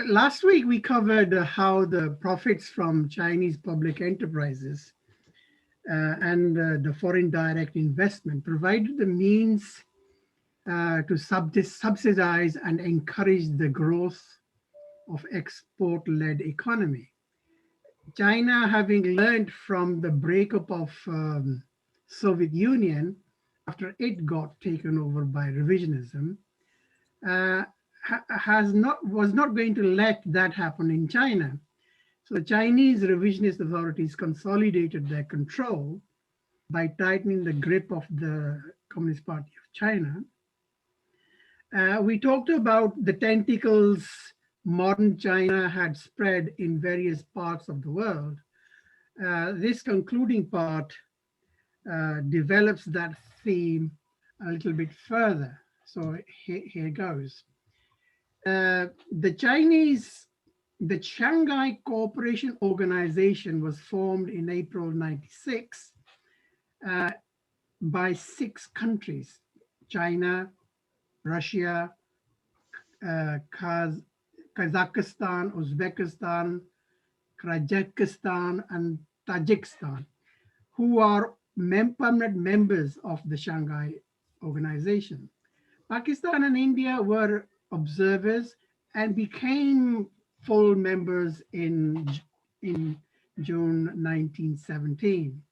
Last week, we covered how the profits from Chinese public enterprises and the foreign direct investment provided the means to subsidize and encourage the growth of export-led economy. China, having learned from the breakup of Soviet Union after it got taken over by revisionism, uh, was not going to let that happen in China. So the Chinese revisionist authorities consolidated their control by tightening the grip of the Communist Party of China. We talked about the tentacles modern China had spread in various parts of the world. This concluding part develops that theme a little bit further. So here goes. The Shanghai Cooperation Organization was formed in April '96 by 6 countries: China, Russia, Kazakhstan, Uzbekistan, Kyrgyzstan, and Tajikistan, who are permanent members of the Shanghai Organization. Pakistan and India were observers and became full members in June 1917.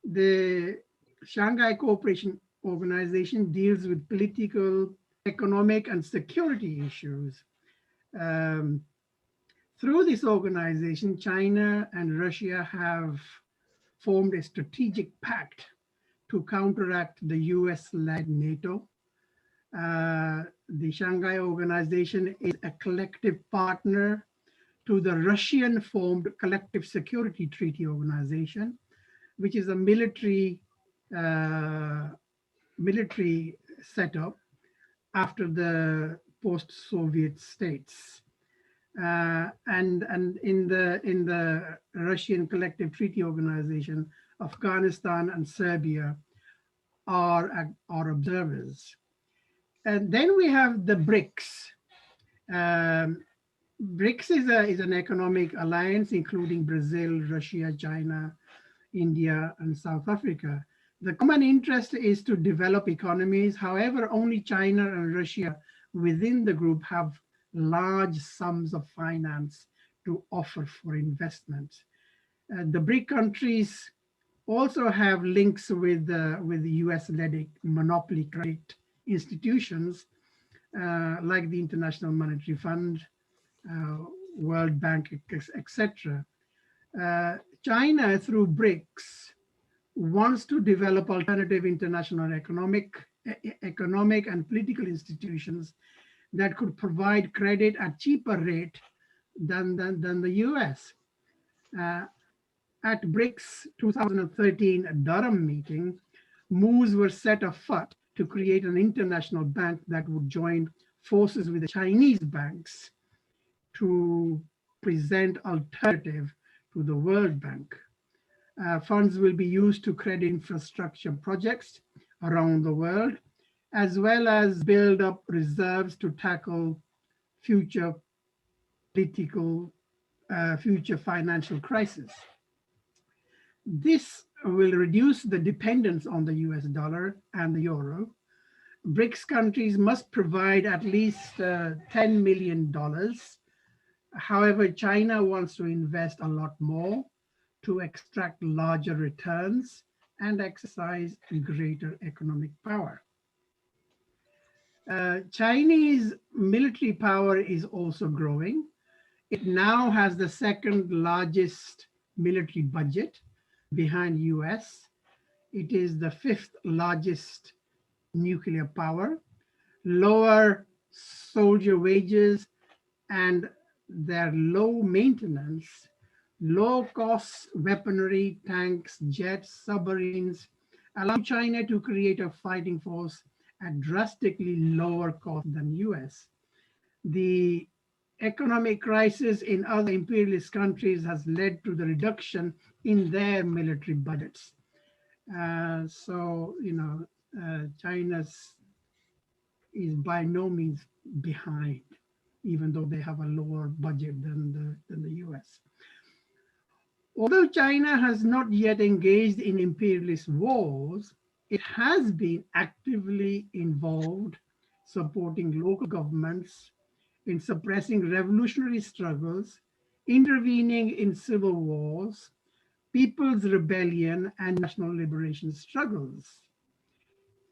The Shanghai Cooperation Organization deals with political, economic, and security issues. Um, Through this organization, China and Russia have formed a strategic pact to counteract the US-led NATO. The Shanghai Organization is a collective partner to the Russian-formed Collective Security Treaty Organization, which is a uh, military setup after the post-Soviet states. And in the Russian Collective Treaty Organization, Afghanistan and Serbia are observers. And then we have the BRICS. Um, BRICS is an economic alliance including Brazil, Russia, China, India, and South Africa. The common interest is to develop economies. However, only China and Russia within the group have large sums of finance to offer for investment. The BRIC countries also have links with the US-led monopoly credit institutions like the International Monetary Fund, uh, World Bank, etc. China, through BRICS, wants to develop alternative international economic and political institutions that could provide credit at cheaper rate than the US. Uh, at BRICS 2013 Durham meeting, moves were set afoot to create an international bank that would join forces with the Chinese banks to present alternative to the World Bank. Funds will be used to credit infrastructure projects around the world, as well as build up reserves to tackle future political, future financial crisis. This will reduce the dependence on the US dollar and the euro. BRICS countries must provide at least $10 million. However, China wants to invest a lot more to extract larger returns and exercise greater economic power. Chinese military power is also growing. It now has the second largest military budget behind US. It is the 5th largest nuclear power, lower soldier wages, and their low maintenance, low cost weaponry, tanks, jets, submarines, allow China to create a fighting force at drastically lower cost than US. The economic crisis in other imperialist countries has led to the reduction in their military budgets. China is by no means behind. even though they have a lower budget than the US. Although China has not yet engaged in imperialist wars, it has been actively involved supporting local governments in suppressing revolutionary struggles, intervening in civil wars, people's rebellion, and national liberation struggles.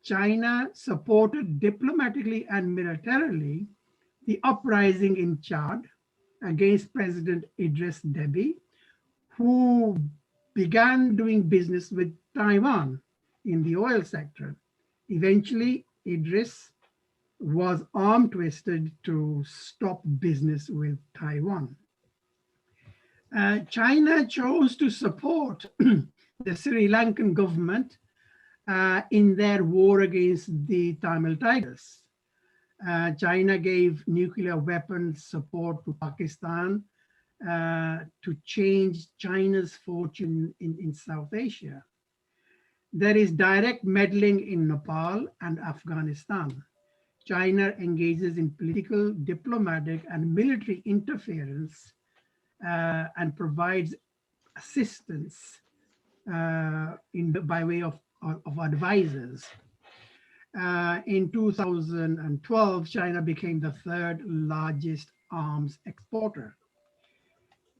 China supported diplomatically and militarily the uprising in Chad against President Idris Deby, who began doing business with Taiwan in the oil sector. Eventually, Idris was arm twisted to stop business with Taiwan. China chose to support the Sri Lankan government in their war against the Tamil Tigers. China gave nuclear weapons support to Pakistan to change China's fortune in South Asia. There is direct meddling in Nepal and Afghanistan. China engages in political, diplomatic, and military interference and provides assistance by way of advisors. In 2012, China became the third largest arms exporter.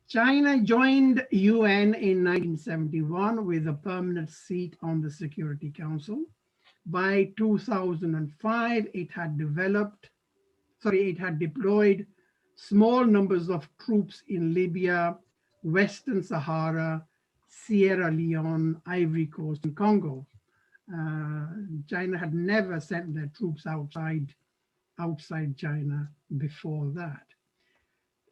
China joined UN in 1971 with a permanent seat on the Security Council. By 2005, it had deployed small numbers of troops in Libya, Western Sahara, Sierra Leone, Ivory Coast, and Congo. China had never sent their troops outside China before that.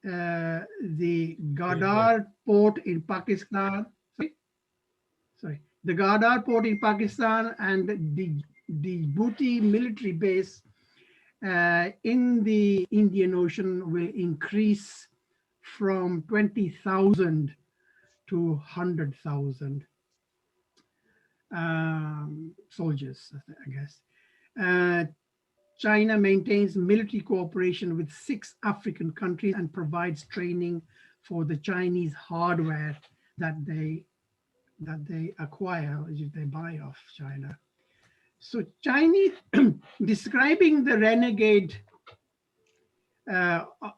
The Gwadar port in Pakistan, the Gwadar port in Pakistan and the Djibouti military base in the Indian Ocean will increase from 20,000 to 100,000 soldiers, I guess. China maintains military cooperation with 6 African countries and provides training for the Chinese hardware that they acquire, which they buy off China. So Chinese, describing the renegade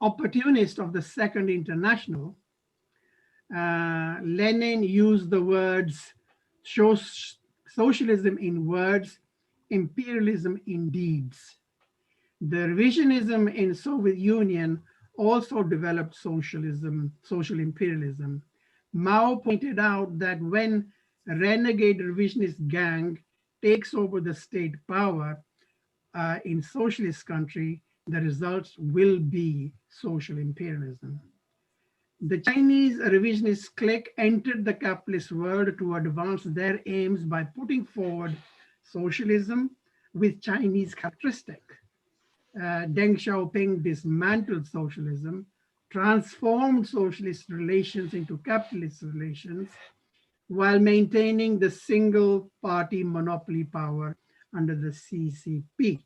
opportunist of the Second International, Lenin used the words socialism in words, imperialism in deeds. The revisionism in Soviet Union also developed social imperialism. Mao pointed out that when a renegade revisionist gang takes over the state power in socialist country, the results will be social imperialism. The Chinese revisionist clique entered the capitalist world to advance their aims by putting forward socialism with Chinese characteristic. Deng Xiaoping dismantled socialism, transformed socialist relations into capitalist relations, while maintaining the single party monopoly power under the CCP.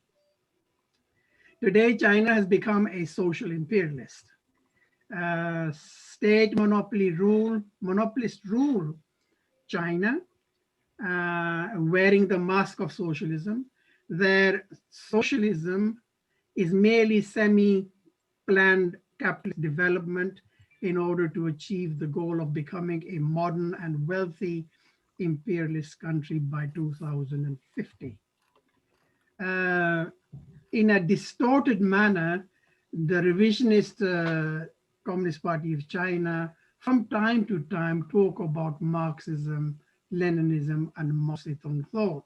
Today, China has become a social imperialist. State monopolist rule China, wearing the mask of socialism. Their socialism is merely semi-planned capitalist development in order to achieve the goal of becoming a modern and wealthy imperialist country by 2050. In a distorted manner, the revisionist Communist Party of China from time to time talk about Marxism, Leninism, and Mao Zedong thought.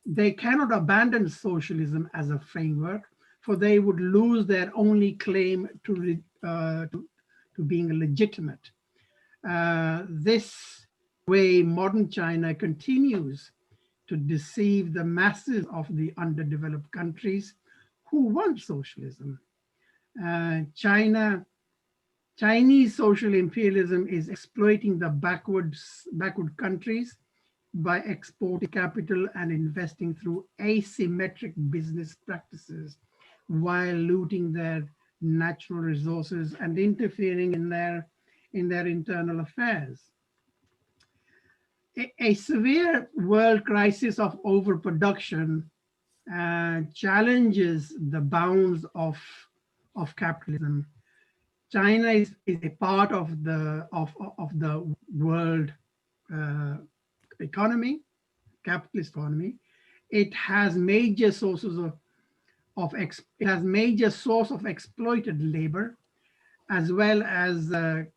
They cannot abandon socialism as a framework, for they would lose their only claim to being legitimate. This way, modern China continues to deceive the masses of the underdeveloped countries who want socialism. Chinese social imperialism is exploiting the backward countries by exporting capital and investing through asymmetric business practices while looting their natural resources and interfering in their internal affairs. A severe world crisis of overproduction challenges the bounds of capitalism. China is a part of the world uh, economy, capitalist economy. It has major sources it has major source of exploited labor, as well as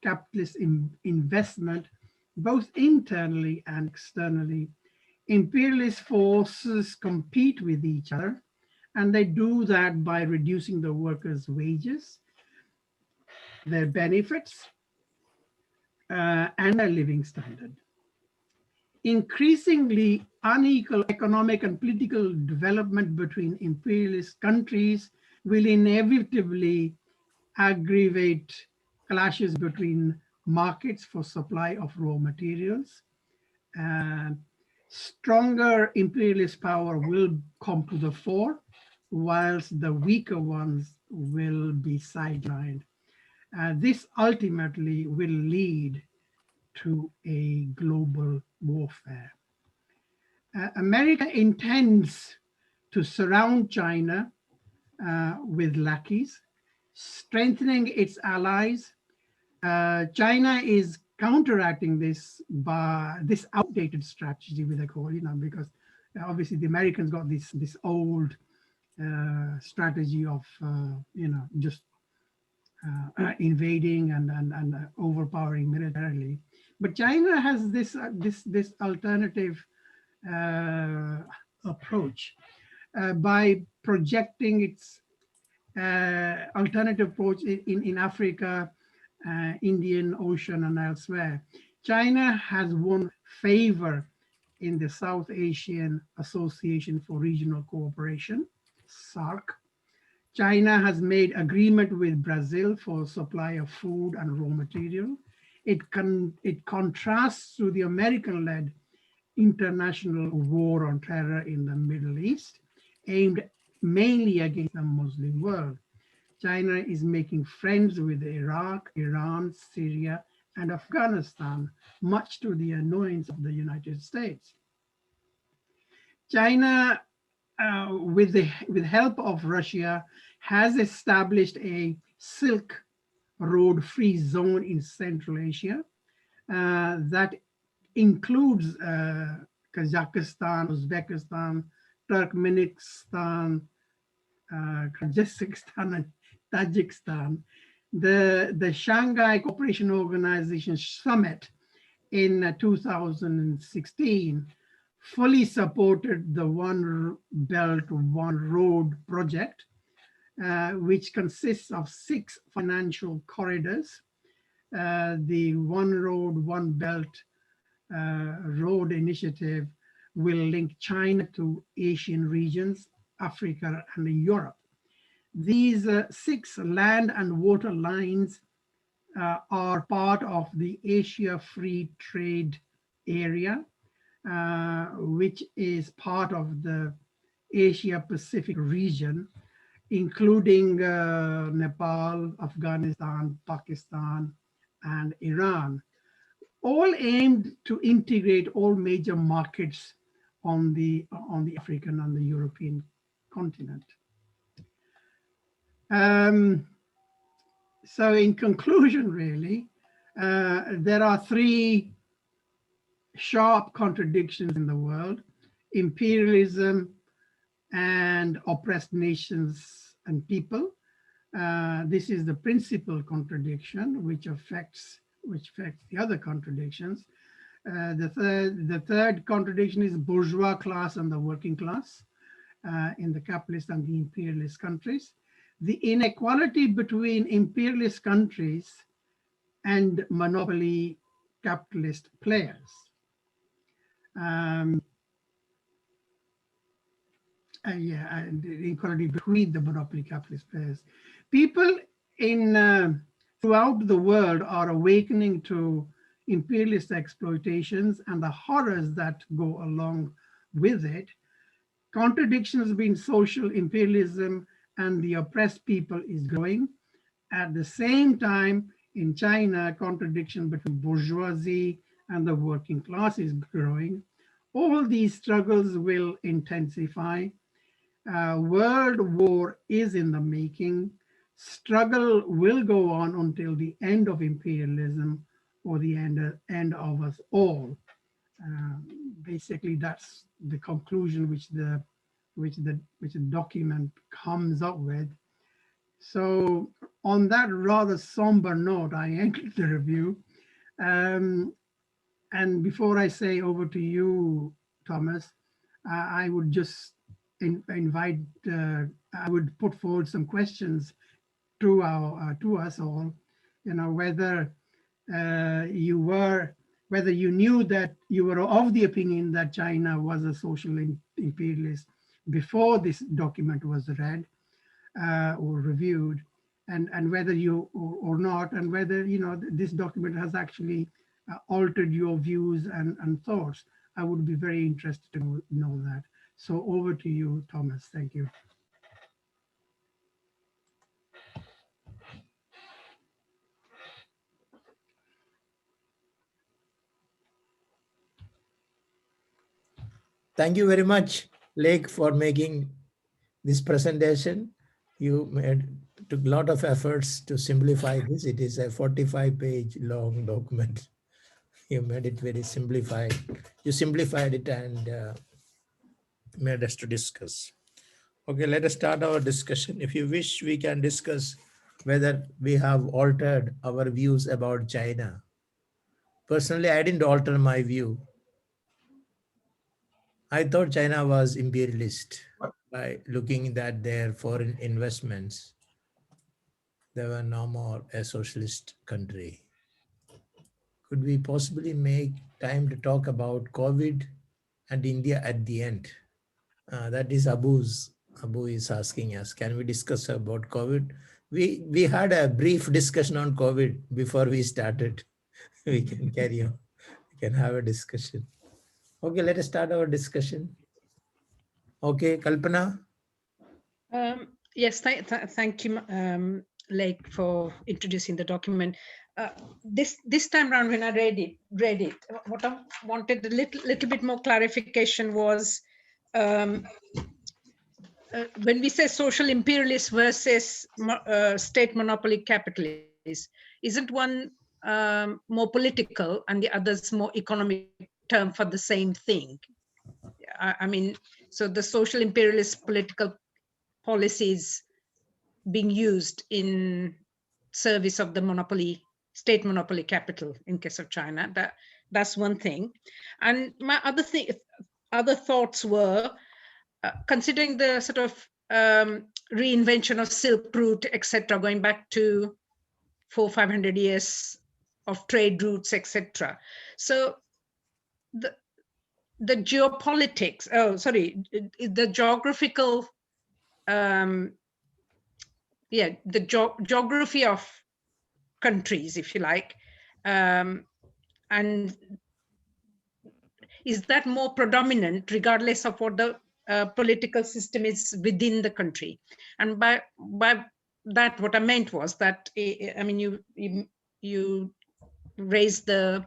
capitalist investment, both internally and externally. Imperialist forces compete with each other, and they do that by reducing the workers' wages, their benefits, and their living standard. Increasingly unequal economic and political development between imperialist countries will inevitably aggravate clashes between markets for supply of raw materials. And stronger imperialist power will come to the fore, whilst the weaker ones will be sidelined. This ultimately will lead to a global warfare. America intends to surround China with lackeys, strengthening its allies. China is counteracting this by this outdated strategy, with a call, because obviously the Americans got this old strategy of just invading and overpowering militarily. But China has this alternative approach by projecting its alternative approach in Africa, Indian Ocean, and elsewhere. China has won favor in the South Asian Association for Regional Cooperation, SARC. China has made agreement with Brazil for supply of food and raw material. It contrasts to the American-led international war on terror in the Middle East, aimed mainly against the Muslim world. China is making friends with Iraq, Iran, Syria, and Afghanistan, much to the annoyance of the United States. China, with help of Russia, has established a Silk Road free zone in Central Asia that includes Kazakhstan, Uzbekistan, Turkmenistan, Kyrgyzstan, and Tajikistan. The Shanghai Cooperation Organization Summit in 2016 fully supported the One Belt, One Road project, which consists of 6 financial corridors. The One Road, One Belt road initiative will link China to Asian regions, Africa, and Europe. These 6 land and water lines are part of the Asia Free Trade Area, which is part of the Asia Pacific region, including Nepal, Afghanistan, Pakistan, and Iran, all aimed to integrate all major markets on the African and the European continent. So in conclusion, really, there are 3 sharp contradictions in the world: imperialism and oppressed nations and people. This is the principal contradiction, which affects the other contradictions. The third contradiction is bourgeois class and the working class in the capitalist and the imperialist countries. The inequality between imperialist countries and monopoly capitalist players. And the inequality between the monopoly capitalist players. People throughout the world are awakening to imperialist exploitations and the horrors that go along with it. Contradictions between social imperialism and the oppressed people is growing. At the same time, in China, contradiction between bourgeoisie and the working class is growing. All these struggles will intensify. World war is in the making. Struggle will go on until the end of imperialism or the end of us all. Basically, that's the conclusion which the document comes up with. So, on that rather somber note, I ended the review. Um, and before I say over to you, Thomas, I would just invite, I would put forward some questions to us all. Whether you were, whether you knew that you were of the opinion that China was a social imperialist before this document was read or reviewed, and whether you or not, and whether this document has actually altered your views and thoughts. I would be very interested to know that. So over to you, Thomas. Thank you. Thank you very much, Lake, for making this presentation. You took a lot of efforts to simplify this. It is a 45-page long document. You made it very simplified. You simplified it and made us to discuss. Okay, let us start our discussion. If you wish, we can discuss whether we have altered our views about China. Personally, I didn't alter my view. I thought China was imperialist by looking at their foreign investments. They were no more a socialist country. Could we possibly make time to talk about COVID and India at the end? That is Abu's. Abu is asking us, can we discuss about COVID? We had a brief discussion on COVID before we started. We can carry on. We can have a discussion. Okay, let us start our discussion. Okay, Kalpana. Yes, thank you, Lake, for introducing the document. This time around, when I read it, what I wanted a little bit more clarification was when we say social imperialist versus state monopoly capitalist, isn't one more political and the other's more economic term for the same thing? I mean, so the social imperialist political policies being used in service of the monopoly, state monopoly capital in case of China. That's one thing. And my other thoughts were considering the sort of reinvention of Silk Route, etc., going back to 400-500 years of trade routes, etc. So the geopolitics, the geographical, the geography of countries, if you like, and is that more predominant regardless of what the political system is within the country? And by that, what I meant was that, I mean, you raised the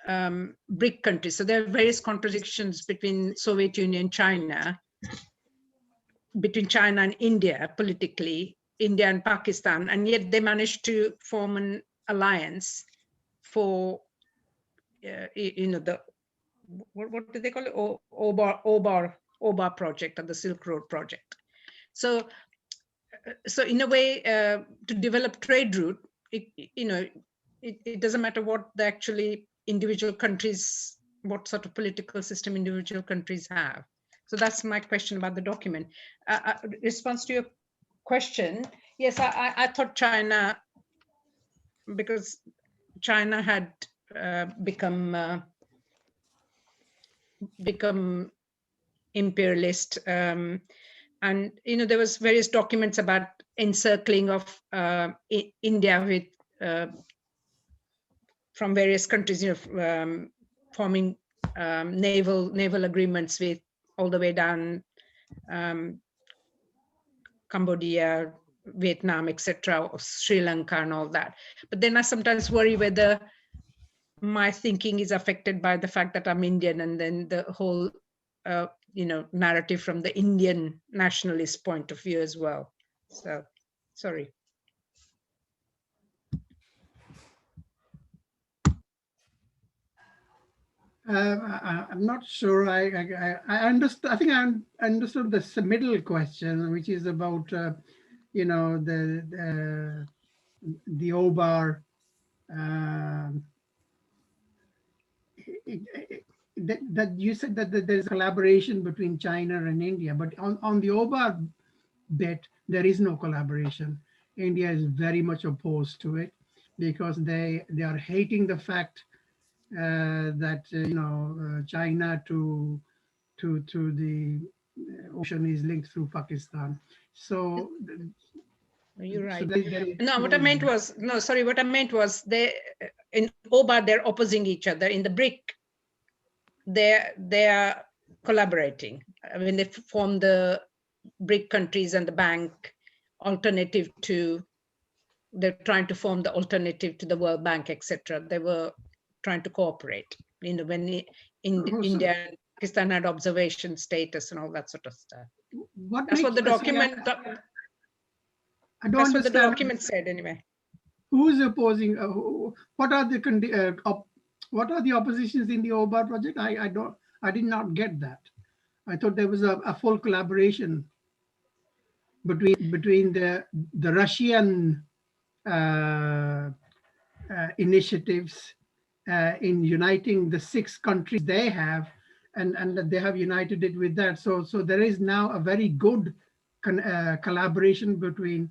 BRIC countries. So there are various contradictions between Soviet Union, China, between China and India politically, India and Pakistan, and yet they managed to form an alliance for, the, what do they call it? OBAR project, or the Silk Road project. So in a way, to develop trade route, it doesn't matter what the actually individual countries, what sort of political system individual countries have. So that's my question about the document. Response to your question, yes, I thought China, because China had become imperialist, and there was various documents about encircling of India with from various countries, forming naval agreements with all the way down Cambodia, Vietnam, etc., or Sri Lanka and all that. But then I sometimes worry whether my thinking is affected by the fact that I'm Indian, and then the whole, narrative from the Indian nationalist point of view as well. So, sorry. I'm not sure. I understand. I think I understood the middle question, which is about the OBAR. That you said that there's collaboration between China and India, but on the OBAR bit, there is no collaboration. India is very much opposed to it because they are hating the fact that China to the ocean is linked through Pakistan. So You're right. there is No, what I meant was, no, sorry, what I meant was they, in OBAR, they're opposing each other. In the BRIC, they are collaborating. I mean, they form the BRIC countries and the bank alternative to, they're trying to form the alternative to the World Bank, etc. They were trying to cooperate. When India and Pakistan had observation status and all that sort of stuff. That's what the document. I don't That's what the understand. document said, anyway. Who is opposing? What are the oppositions in the OBAR project? I did not get that. I thought there was a full collaboration between the Russian initiatives in uniting the 6 countries they have, and that they have united it with that. So there is now a very good collaboration between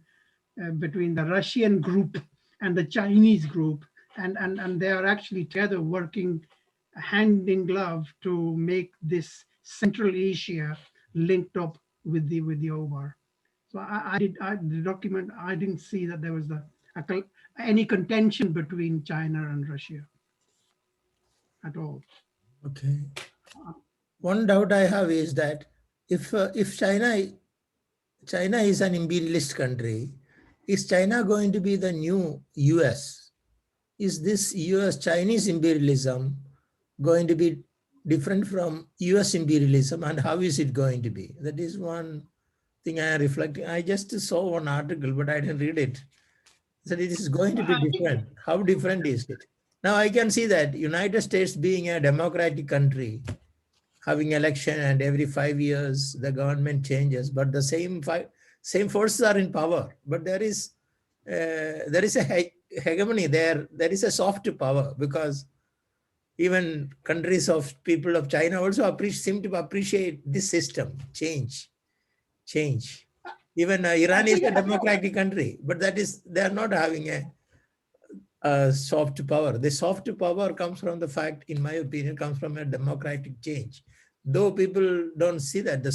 the Russian group and the Chinese group, and they are actually together working hand in glove to make this Central Asia linked up with the OBAR. So the document, I didn't see that there was any contention between China and Russia at all. Okay. One doubt I have is that if China is an imperialist country, is China going to be the new US? Is this US Chinese imperialism going to be different from US imperialism, and how is it going to be? That is one thing I am reflecting. I just saw one article, but I didn't read it. So it is going to be different. How different is it? Now I can see that United States being a democratic country, having election and every 5 years the government changes, but the same forces are in power. But there is a hegemony there. There is a soft power, because even countries of people of China also seem to appreciate this system, change. Even Iran is a democratic country, but they are not having a soft power. The soft power comes from the fact, in my opinion, comes from a democratic change. Though people don't see that, the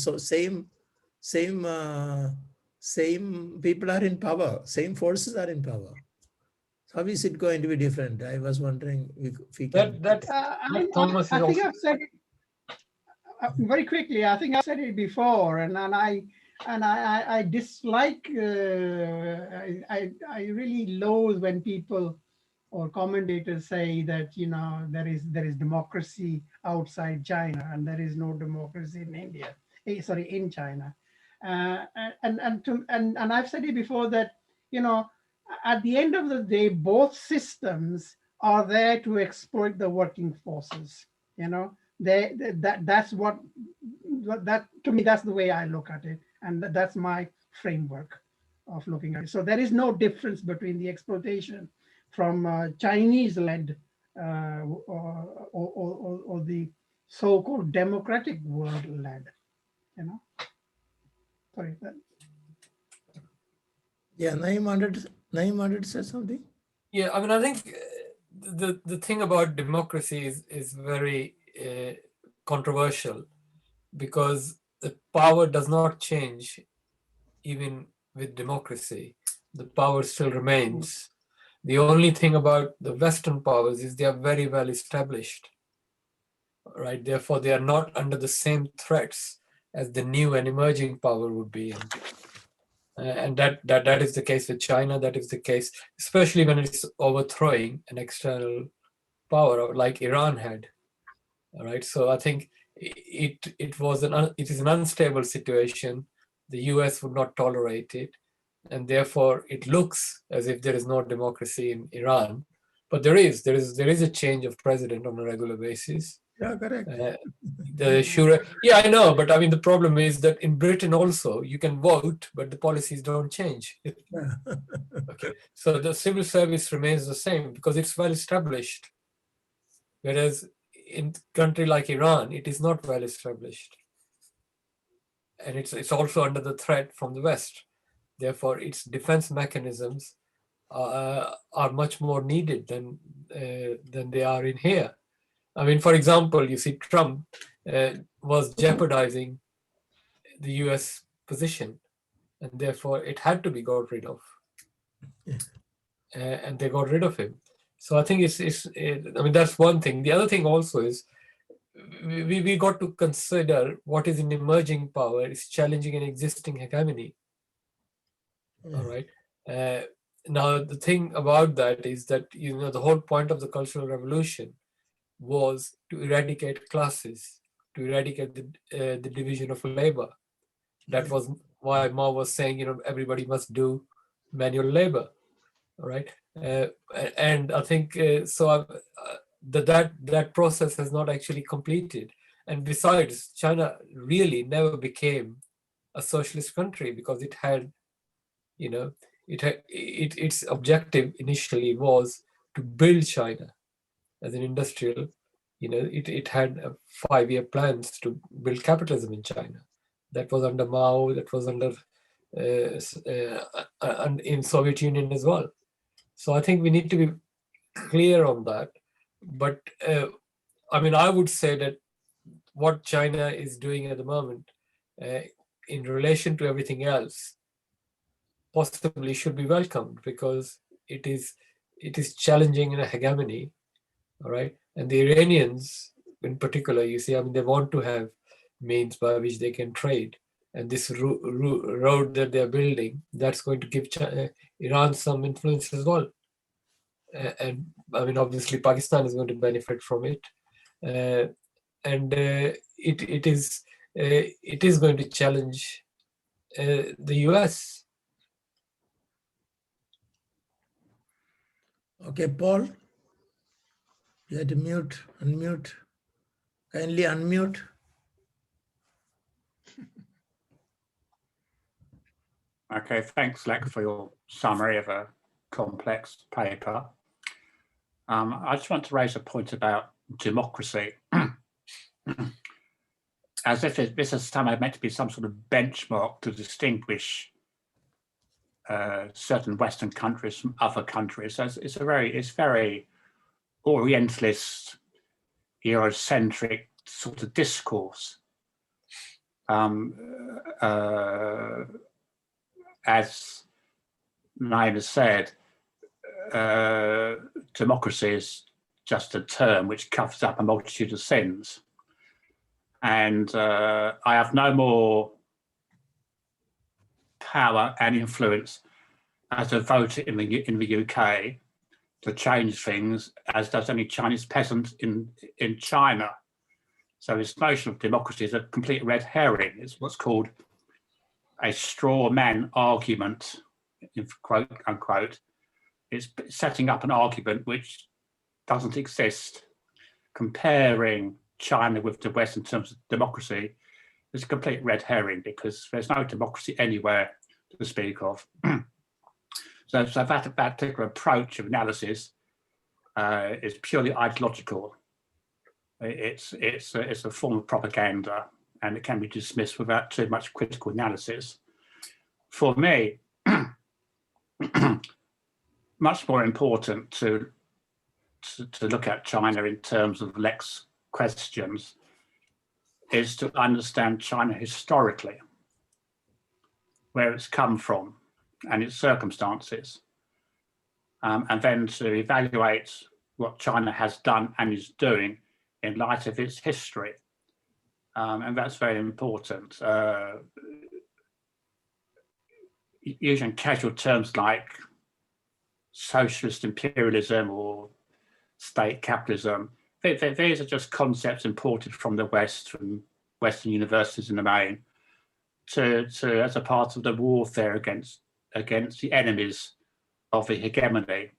same people are in power, same forces are in power. How is it going to be different? I was wondering if we can. Thomas, I think I've said it very quickly. I think I've said it before, and I dislike. I really loathe when people or commentators say that there is democracy outside China and there is no democracy in India. In China, and I've said it before that at the end of the day, both systems are there to exploit the working forces. That's what to me, that's the way I look at it, and that's my framework of looking at it. So there is no difference between the exploitation from Chinese-led or the so-called democratic world-led. Sorry. Yeah, Naeem wanted to say something. Yeah, I mean, I think the thing about democracy is very controversial, because the power does not change even with democracy. The power still remains. The only thing about the Western powers is they are very well established, right? Therefore, they are not under the same threats as the new and emerging power would be. And that is the case with China. That is the case, especially when it's overthrowing an external power like Iran had. All right. So I think it is an unstable situation. The US would not tolerate it, and therefore it looks as if there is no democracy in Iran. But there is a change of president on a regular basis. Yeah, correct. Yeah, I know, but I mean the problem is that in Britain also you can vote, but the policies don't change. Yeah. Okay, so the civil service remains the same because it's well established, whereas in a country like Iran, it is not well established, and it's also under the threat from the West. Therefore, its defense mechanisms are much more needed than they are in here. I mean, for example, you see Trump was jeopardizing the US position, and therefore it had to be got rid of. Yeah. And they got rid of him. So I think I mean, that's one thing. The other thing also is we got to consider what is an emerging power is challenging an existing hegemony. All right. Now, the thing about that is that, the whole point of the Cultural Revolution was to eradicate classes, to eradicate the division of labor. That was why Mao was saying, everybody must do manual labor, all right? And I think that process has not actually completed. And besides, China really never became a socialist country because it had, its objective initially was to build China as an industrial. It had 5-year plans to build capitalism in China. That was under Mao. That was under in Soviet Union as well. So I think we need to be clear on that. But I mean, I would say that what China is doing at the moment, in relation to everything else, possibly should be welcomed because it is challenging a hegemony, all right? And the Iranians, in particular, you see, I mean, they want to have means by which they can trade, and this road that they're building, that's going to give Iran some influence as well. And I mean, obviously, Pakistan is going to benefit from it, and it is going to challenge the US. Okay, Paul, you had to unmute. Kindly unmute. Okay, thanks, Lek, for your summary of a complex paper. I just want to raise a point about democracy. As if this is somehow meant to be some sort of benchmark to distinguish certain Western countries from other countries. So it's very Orientalist, Eurocentric sort of discourse. As Naima said, democracy is just a term which covers up a multitude of sins. And I have no more power and influence as a voter in the UK to change things as does any Chinese peasant in China. So this notion of democracy is a complete red herring. It's what's called a straw man argument, quote unquote. It's setting up an argument which doesn't exist. Comparing China with the West in terms of democracy is a complete red herring because there's no democracy anywhere to speak of. So that particular approach of analysis is purely ideological. It's a form of propaganda, and it can be dismissed without too much critical analysis. For me, much more important to look at China in terms of Lek's questions is to understand China historically, where it's come from and its circumstances, and then to evaluate what China has done and is doing in light of its history. And that's very important. using casual terms like socialist imperialism or state capitalism. These are just concepts imported from the West, from Western universities in the main, to as a part of the warfare against the enemies of the hegemony.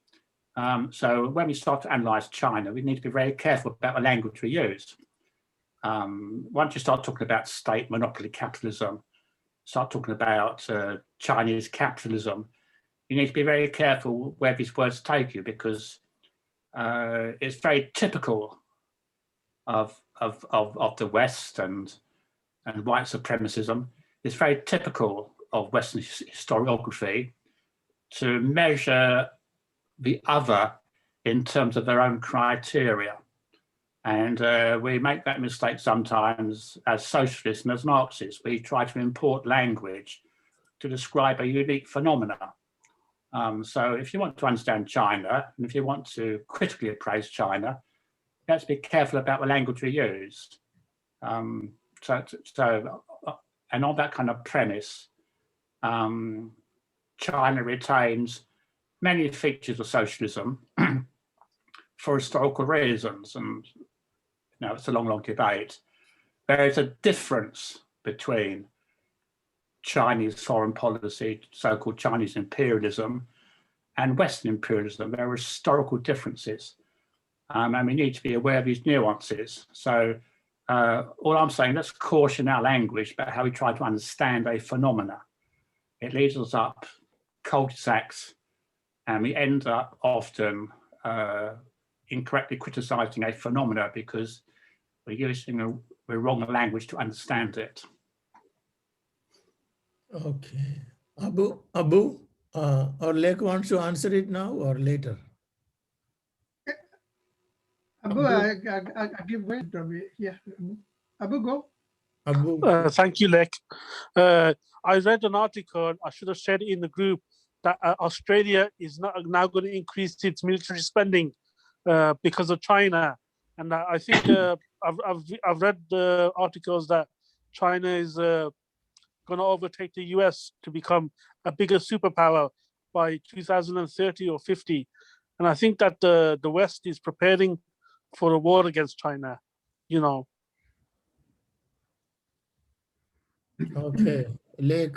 So when we start to analyse China, we need to be very careful about the language we use. Once you start talking about state monopoly capitalism, start talking about Chinese capitalism, you need to be very careful where these words take you, because it's very typical of the West and white supremacism. It's very typical of Western historiography to measure the other in terms of their own criteria. And we make that mistake sometimes as socialists and as Marxists. We try to import language to describe a unique phenomena. So if you want to understand China, and if you want to critically appraise China, you have to be careful about the language we use. And on that kind of premise, China retains many features of socialism for historical reasons, and it's a long debate. There is a difference between Chinese foreign policy, so-called Chinese imperialism, and Western imperialism. There are historical differences, and we need to be aware of these nuances. So all I'm saying, let's caution our language about how we try to understand a phenomena. It leads us up cul-de-sacs, and we end up often incorrectly criticizing a phenomena because we're using the wrong language to understand it. Okay. Abu, or Lek wants to answer it now or later? Abu, I give way. Yeah, Abu, go. Abu. Thank you, Lek. I read an article, I should have shared it in the group, that Australia is now going to increase its military spending because of China. And I think I've read the articles that China is going to overtake the US to become a bigger superpower by 2030 or 50. And I think that the West is preparing for a war against China, Okay, Lek.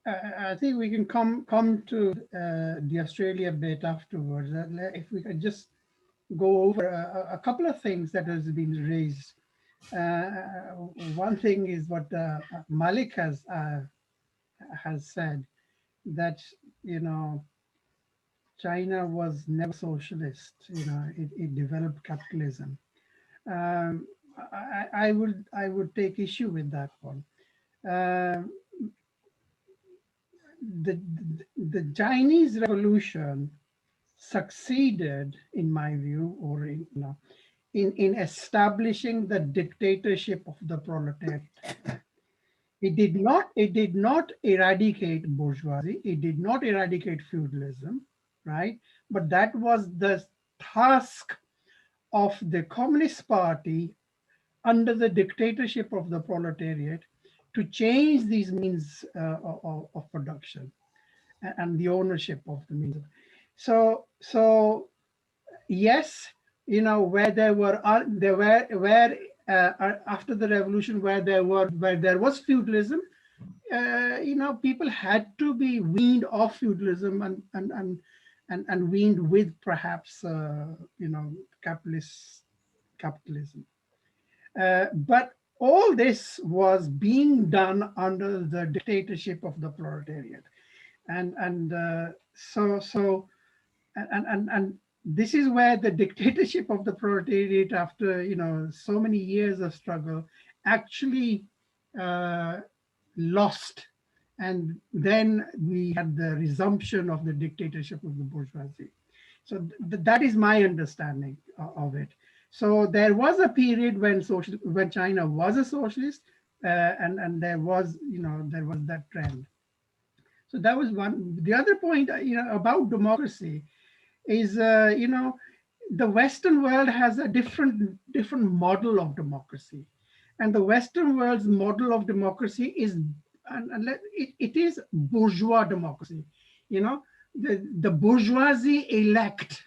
I think we can come to the Australia bit afterwards. If we could just go over a couple of things that has been raised. One thing is what Malik has said, that China was never socialist. It developed capitalism. I would take issue with that one. The Chinese Revolution succeeded, in my view, or in establishing the dictatorship of the proletariat. It did not eradicate bourgeoisie. It did not eradicate feudalism, right? But that was the task of the Communist Party under the dictatorship of the proletariat to change these means of production and the ownership of the means. So yes, where after the revolution, where there was feudalism, people had to be weaned off feudalism and weaned with perhaps capitalism. But all this was being done under the dictatorship of the proletariat, and this is where the dictatorship of the proletariat, after so many years of struggle, actually lost, and then we had the resumption of the dictatorship of the bourgeoisie. So that is my understanding of it. So there was a period when China was a socialist, and there was that trend. So that was one. The other point, about democracy is, the Western world has a different model of democracy, and the Western world's model of democracy is it is bourgeois democracy. You know, the bourgeoisie elect,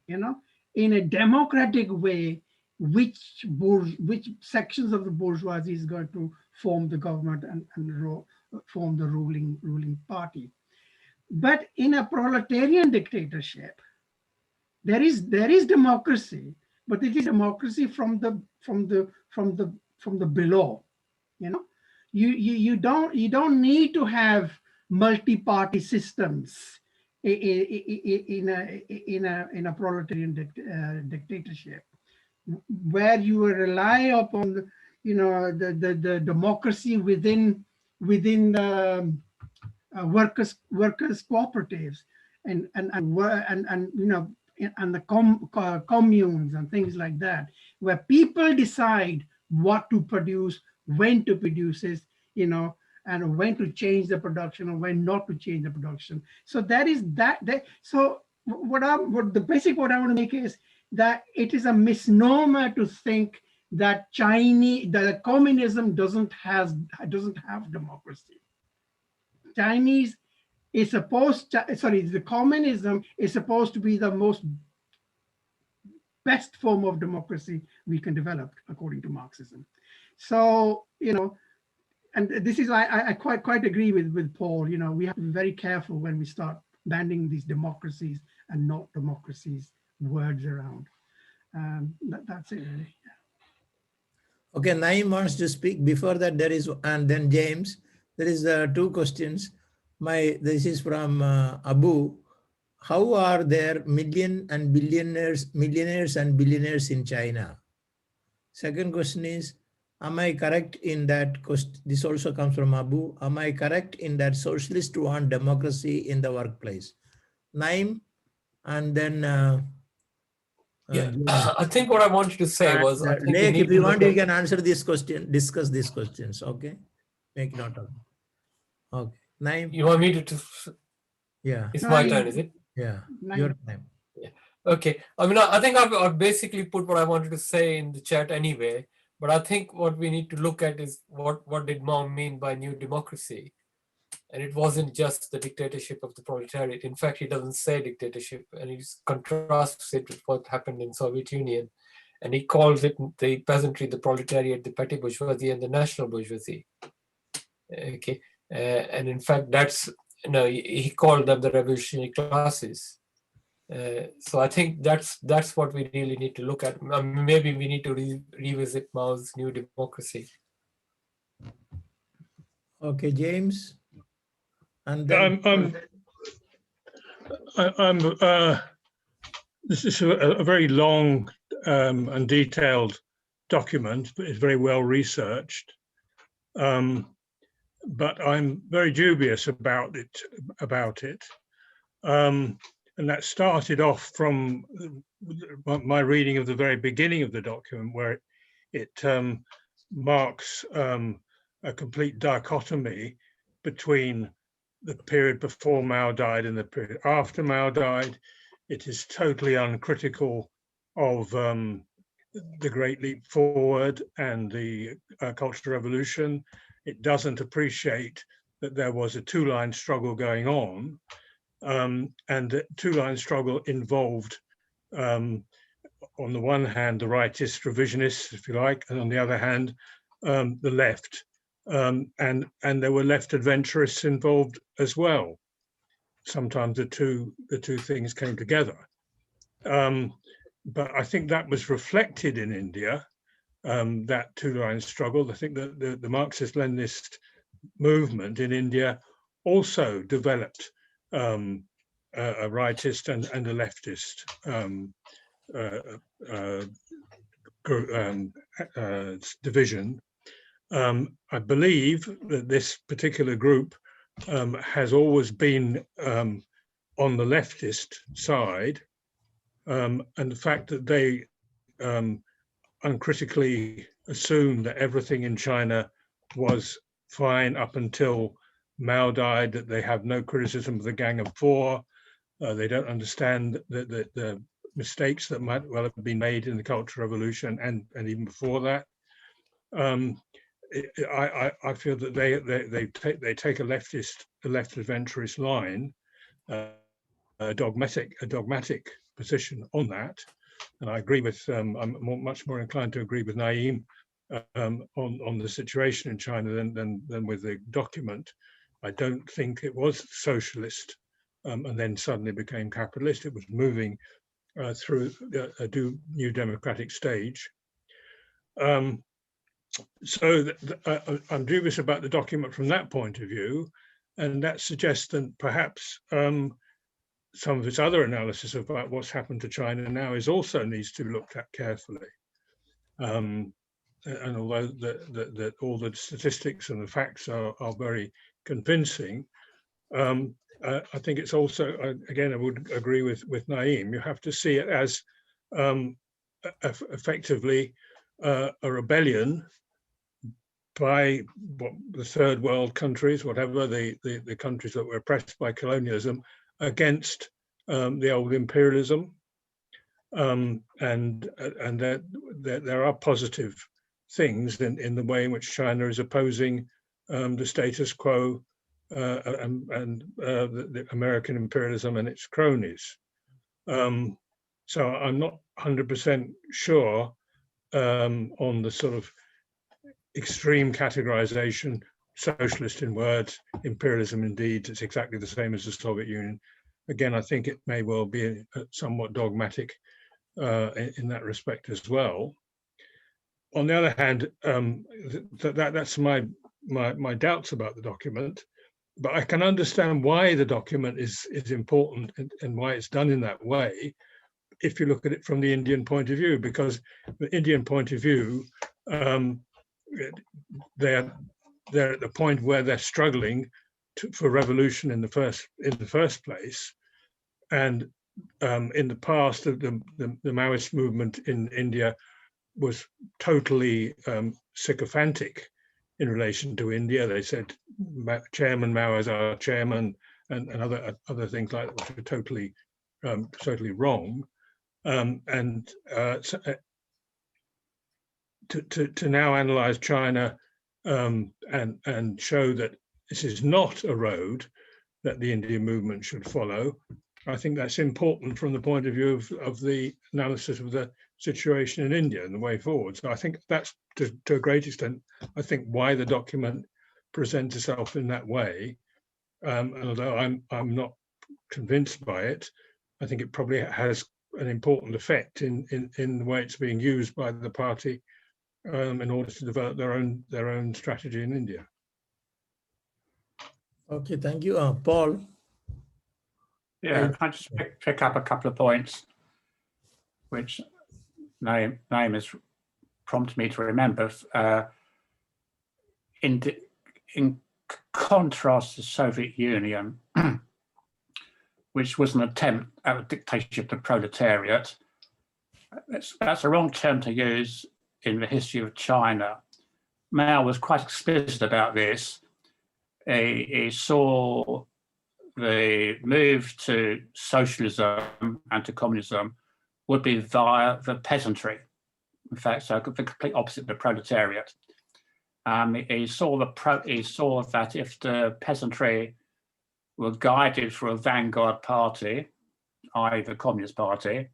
you know, in a democratic way, which sections of the bourgeoisie is going to form the government and form the ruling party. But in a proletarian dictatorship, there is democracy, but it is democracy from the below. You know, you don't need to have multi-party systems in a proletarian dictatorship, where you rely upon the democracy within the workers cooperatives and you know, and the communes and things like that, where people decide what to produce, when to produce it, you know, and when to change the production or when not to change the production. So that is that. So what I want to make is that it is a misnomer to think that communism doesn't have democracy. Chinese is the communism is supposed to be the most best form of democracy we can develop, according to Marxism. So, you know, and this is why I quite agree with Paul. You know, we have to be very careful when we start banning these democracies and not democracies words around. That's it, really. Okay, Naeem wants to speak. Before that, there is, and then James. There is two questions. This is from Abu. How are there millionaires and billionaires in China? Second question is, am I correct in that, this also comes from Abu, am I correct in that socialists want democracy in the workplace? Naeem, and then I think what I wanted to say was, I think Lake, if you want, you can answer this question, discuss these questions, okay? Make note of it. Okay, Naeem. You want me to Yeah. It's my turn, is it? Yeah, your time. Yeah. Okay. I mean, I think I've basically put what I wanted to say in the chat anyway, but I think what we need to look at is what did Mao mean by new democracy? And it wasn't just the dictatorship of the proletariat. In fact, he doesn't say dictatorship, and he contrasts it with what happened in Soviet Union. And he calls it the peasantry, the proletariat, the petty bourgeoisie, and the national bourgeoisie. Okay. And in fact, he called them the revolutionary classes. So I think that's what we really need to look at. Maybe we need to revisit Mao's new democracy. Okay, James. And then this is a very long and detailed document, but it's very well researched. But I'm very dubious about it. And that started off from my reading of the very beginning of the document, where it marks a complete dichotomy between the period before Mao died and the period after Mao died. It is totally uncritical of the Great Leap Forward and the Cultural Revolution. It doesn't appreciate that there was a two-line struggle going on, and the two-line struggle involved, on the one hand, the rightist revisionists, if you like, and on the other hand, the left. And there were left adventurists involved as well. Sometimes the two things came together. But I think that was reflected in India, that two-line struggle. I think that the Marxist-Leninist movement in India also developed a rightist and a leftist division. I believe that this particular group has always been on the leftist side, and the fact that they uncritically assumed that everything in China was fine up until Mao died, that they have no criticism of the Gang of Four, they don't understand the mistakes that might well have been made in the Cultural Revolution and even before that. I feel that they take a leftist adventurist line, a dogmatic position on that, and I agree with I'm much more inclined to agree with Naeem on the situation in China than with the document. I don't think it was socialist and then suddenly became capitalist. It was moving through a new democratic stage. So I'm dubious about the document from that point of view, and that suggests that perhaps some of its other analysis about what's happened to China now is also needs to be looked at carefully. And although that all the statistics and the facts are very convincing, I think it's also, again, I would agree with Naeem, you have to see it as effectively a rebellion by the third world countries, whatever the countries that were oppressed by colonialism, against the old imperialism, and that there are positive things in the way in which China is opposing the status quo and the American imperialism and its cronies. So I'm not 100% sure on the sort of extreme categorization, socialist in words, imperialism in deeds. It's exactly the same as the Soviet Union. Again, I think it may well be somewhat dogmatic in that respect as well. On the other hand, that's my doubts about the document, but I can understand why the document is important and why it's done in that way, if you look at it from the Indian point of view, because the Indian point of view, they're at the point where they're struggling for revolution in the first place, and in the past, the Maoist movement in India was totally sycophantic in relation to India. They said Chairman Mao is our chairman, and other things like that, which were totally wrong. To now analyze China and show that this is not a road that the Indian movement should follow, I think that's important from the point of view of the analysis of the situation in India and the way forward. So I think that's to a great extent, I think, why the document presents itself in that way. And although I'm not convinced by it, I think it probably has an important effect in the way it's being used by the party in order to develop their own strategy in India. Okay, thank you, Paul. Yeah, I just pick up a couple of points, which Naeem has prompted me to remember. In contrast to the Soviet Union, which was an attempt at a dictatorship of the proletariat, that's a wrong term to use in the history of China. Mao was quite explicit about this. He saw the move to socialism and to communism would be via the peasantry. In fact, so the complete opposite of the proletariat. He saw that if the peasantry were guided through a vanguard party, i.e. the Communist Party,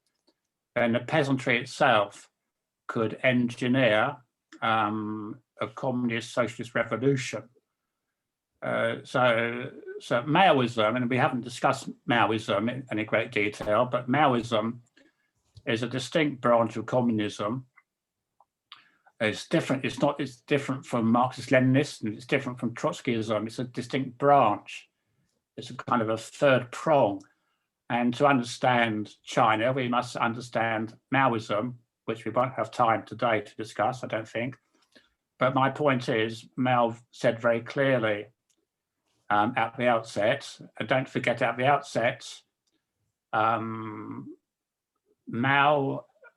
then the peasantry itself could engineer a communist socialist revolution. So Maoism, and we haven't discussed Maoism in any great detail, but Maoism is a distinct branch of communism. It's different. It's different from Marxist-Leninist, and it's different from Trotskyism. It's a distinct branch. It's a kind of a third prong. And to understand China, we must understand Maoism, which we won't have time today to discuss, I don't think. But my point is, Mao said very clearly at the outset, and don't forget at the outset, Mao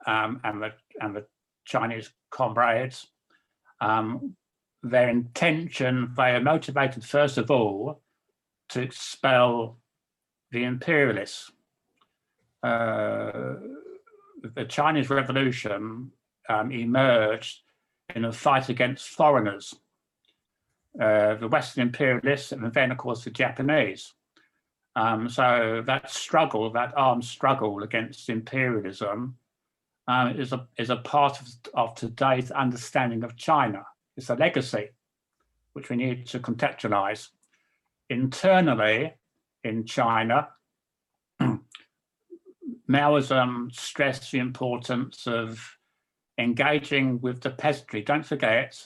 and the Chinese comrades, their intention, they are motivated first of all to expel the imperialists. The Chinese Revolution emerged in a fight against foreigners, the Western imperialists, and then of course the Japanese. So that struggle, that armed struggle against imperialism, is a part of today's understanding of China. It's a legacy which we need to contextualize. Internally in China, Maoism stressed the importance of engaging with the peasantry. Don't forget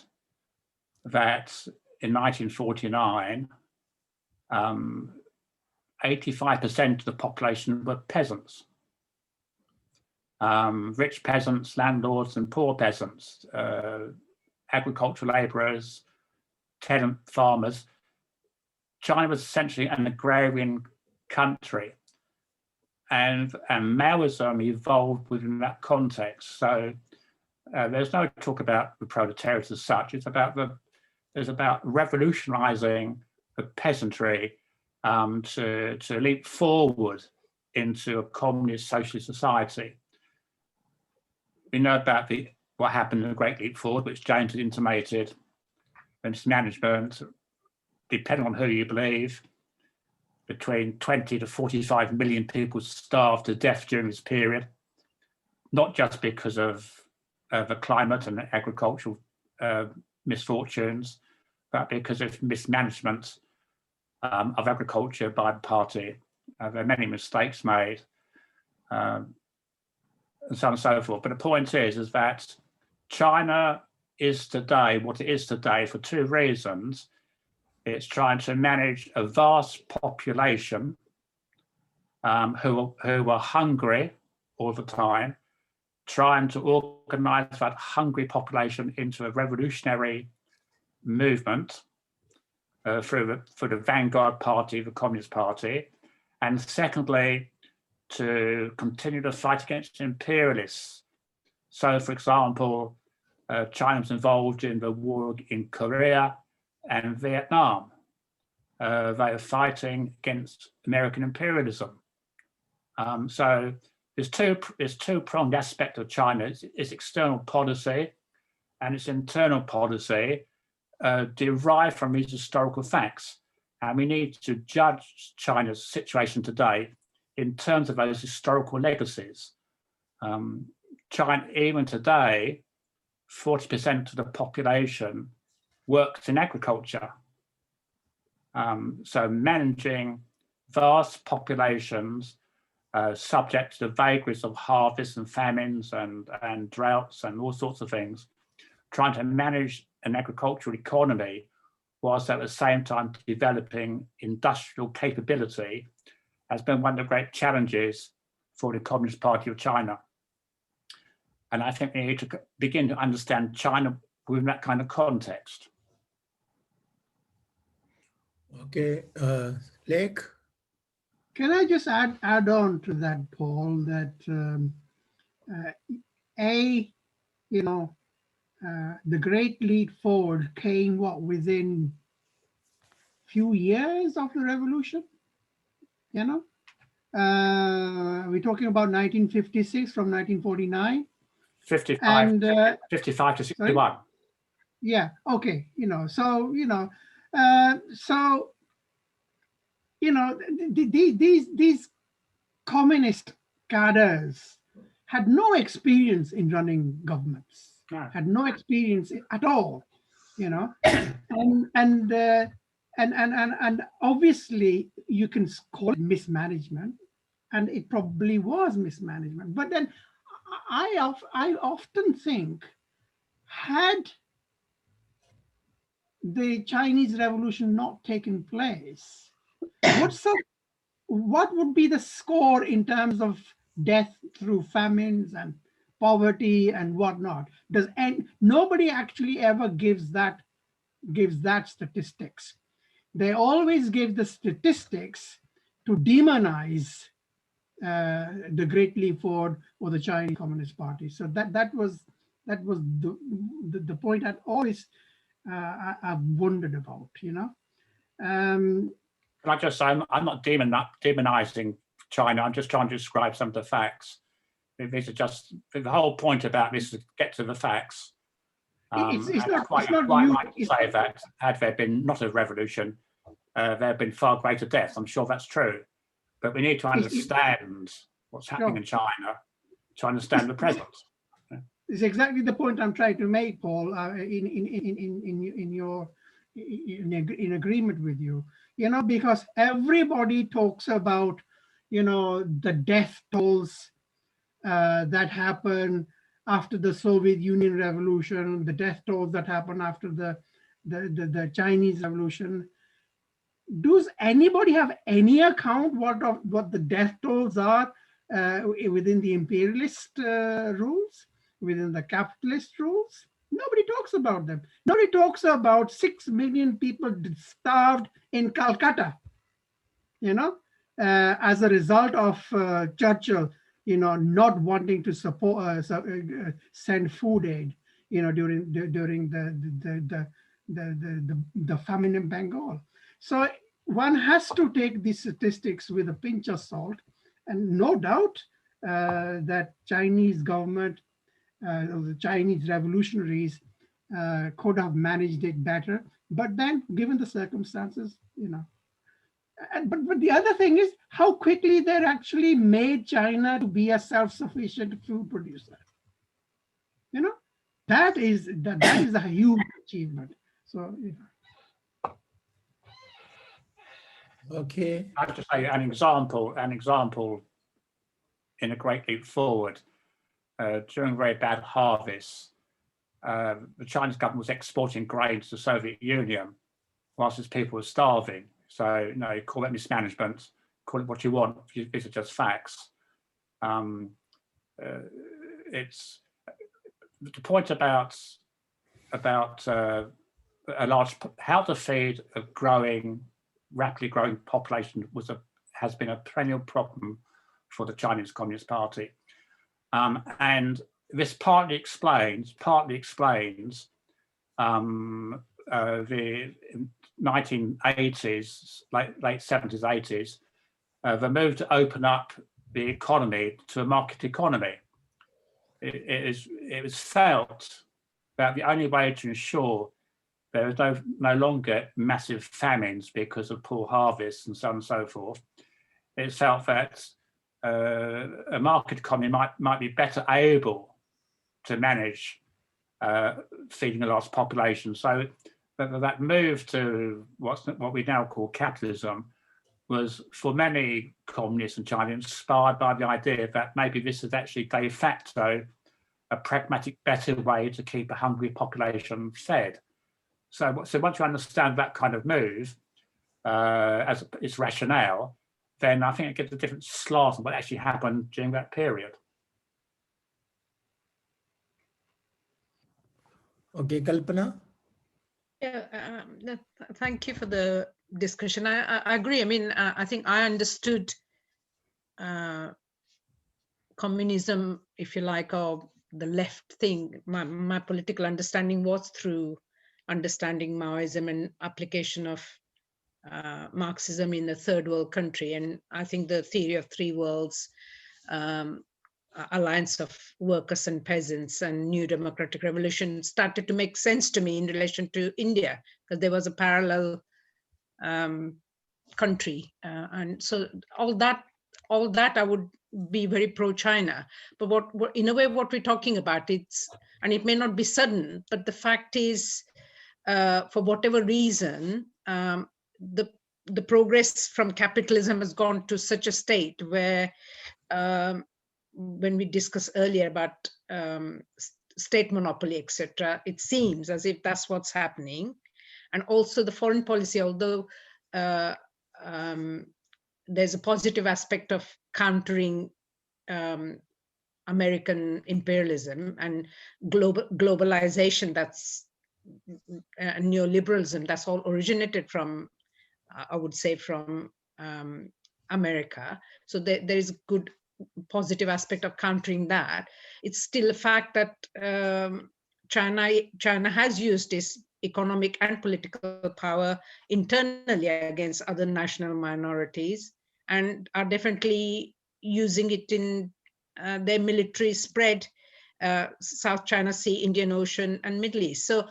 that in 1949, 85% of the population were peasants. Rich peasants, landlords, and poor peasants, agricultural laborers, tenant farmers. China was essentially an agrarian country, and Maoism evolved within that context. So there's no talk about the proletariat as such. It's about revolutionizing the peasantry to leap forward into a communist socialist society. We know about what happened in the Great Leap Forward, which James had intimated. Mismanagement, depending on who you believe, between 20 to 45 million people starved to death during this period, not just because of the climate and agricultural misfortunes, but because of mismanagement of agriculture by the party. There are many mistakes made, and so on and so forth. But the point is that China is today what it is today for two reasons. It's trying to manage a vast population who are hungry all the time, trying to organize that hungry population into a revolutionary movement for the vanguard party, the Communist Party, and secondly, to continue the fight against imperialists. So, for example, China was involved in the war in Korea and Vietnam. They are fighting against American imperialism. So there's two-pronged aspect of China. Its external policy and its internal policy derived from these historical facts. And we need to judge China's situation today in terms of those historical legacies. China, even today, 40% of the population works in agriculture. So managing vast populations subject to the vagaries of harvests and famines and droughts and all sorts of things, trying to manage an agricultural economy whilst at the same time developing industrial capability has been one of the great challenges for the Communist Party of China. And I think we need to begin to understand China within that kind of context. Okay, Lake? Can I just add on to that, Paul, that the Great Leap Forward came within few years of the revolution, we're talking about 1956 from 1949. 55 to 61. Sorry? Yeah, okay, these communist cadres had no experience in running governments, had no experience at all, and obviously you can call it mismanagement, and it probably was mismanagement. But then I often think, had the Chinese Revolution not taken place, what would be the score in terms of death through famines and poverty and whatnot? Nobody actually ever gives that statistics. They always give the statistics to demonize the Great Leap Forward or the Chinese Communist Party. So that was the point I've always I've wondered about, Can I just say, I'm not demonizing China. I'm just trying to describe some of the facts. These are just the whole point about this is to get to the facts. It's And not, quite, it's not quite you. right to say that had there been not a revolution, there have been far greater deaths. I'm sure that's true. But we need to understand what's happening in China to understand the present. It's exactly the point I'm trying to make, Paul. In agreement with you, because everybody talks about, the death tolls that happen after the Soviet Union revolution, the death tolls that happen after the Chinese revolution. Does anybody have any account what the death tolls are within the imperialist rules, within the capitalist rules? Nobody talks about them. Nobody talks about 6 million people starved in Calcutta, as a result of Churchill, not wanting to support send food aid, during the famine in Bengal. So one has to take these statistics with a pinch of salt, and no doubt that Chinese government or the Chinese revolutionaries could have managed it better. But then, given the circumstances, but the other thing is how quickly they actually made China to be a self-sufficient food producer. That is a huge achievement. So. Okay. I have to say an example in a great leap forward. During very bad harvests, the Chinese government was exporting grain to the Soviet Union whilst its people were starving. So, call it mismanagement, call it what you want. These are just facts. It's the point about a large, how to feed a rapidly growing population has been a perennial problem for the Chinese Communist Party, and this partly explains the 1980s, late 70s, 80s, the move to open up the economy to a market economy. It was felt that the only way to ensure there was no longer massive famines because of poor harvests and so on and so forth. It felt that a market economy might be better able to manage feeding a large population. So that move to what we now call capitalism was, for many communists in China, inspired by the idea that maybe this is actually de facto a pragmatic, better way to keep a hungry population fed. So once you understand that kind of move as its rationale, then I think it gives a different slant on what actually happened during that period. Okay, Kalpana. Yeah, thank you for the discussion. I agree. I mean, I think I understood communism, if you like, or the left thing. My political understanding was through understanding Maoism and application of Marxism in a third world country. And I think the theory of three worlds, alliance of workers and peasants and new democratic revolution started to make sense to me in relation to India, because there was a parallel country. And so all that I would be very pro-China. But what in a way what we're talking about, and it may not be sudden, but the fact is, for whatever reason, the progress from capitalism has gone to such a state where, when we discussed earlier about state monopoly, etc., it seems as if that's what's happening. And also the foreign policy, although there's a positive aspect of countering American imperialism and globalization, that's neoliberalism, that's all originated from, I would say, from America. So there is a good positive aspect of countering that. It's still a fact that China has used its economic and political power internally against other national minorities, and are definitely using it in their military spread South China Sea, Indian Ocean, and Middle East. So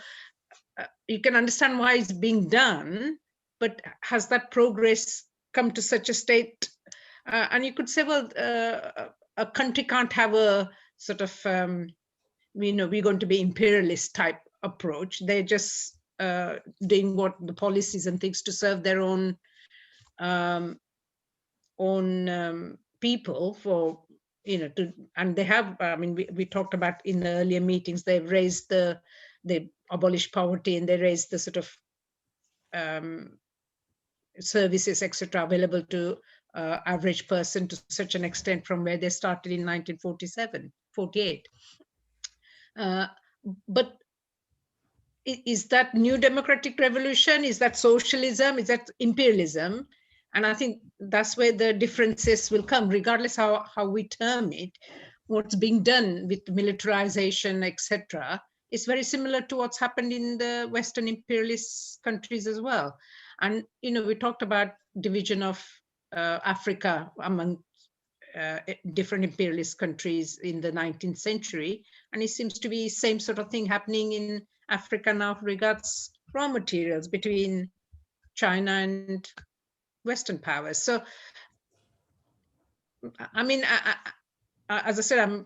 you can understand why it's being done, but has that progress come to such a state? And you could say, well, a country can't have a sort of, we're going to be imperialist type approach. They're just doing what the policies and things to serve their own people for, and they have, we talked about in the earlier meetings, they've raised they abolished poverty, and they raised the sort of services, etc., available to average person to such an extent from where they started in 1947, 48. But is that new democratic revolution? Is that socialism? Is that imperialism? And I think that's where the differences will come, regardless how we term it. What's being done with militarization, etc., is very similar to what's happened in the Western imperialist countries as well. And we talked about division of Africa among different imperialist countries in the 19th century, and it seems to be same sort of thing happening in Africa now regards raw materials between China and Western powers. So, as I said,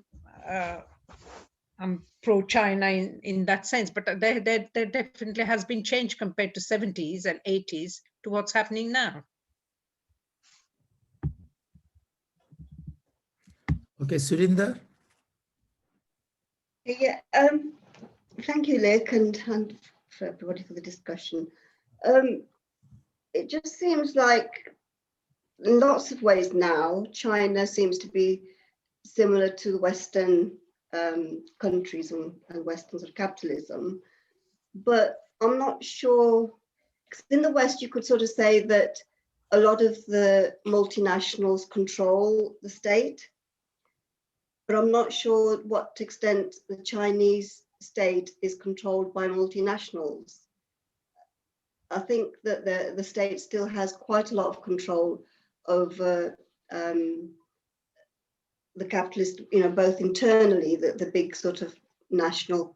I'm pro-China in that sense, but there definitely has been change compared to 70s and 80s to what's happening now. Okay, Surinder. Yeah, thank you, Lick, and for everybody for the discussion. It just seems like in lots of ways now, China seems to be similar to the Western countries and Western sort of capitalism, but I'm not sure, because in the West you could sort of say that a lot of the multinationals control the state, but I'm not sure what extent the Chinese state is controlled by multinationals. I think that the state still has quite a lot of control over the capitalist, both internally, the big sort of national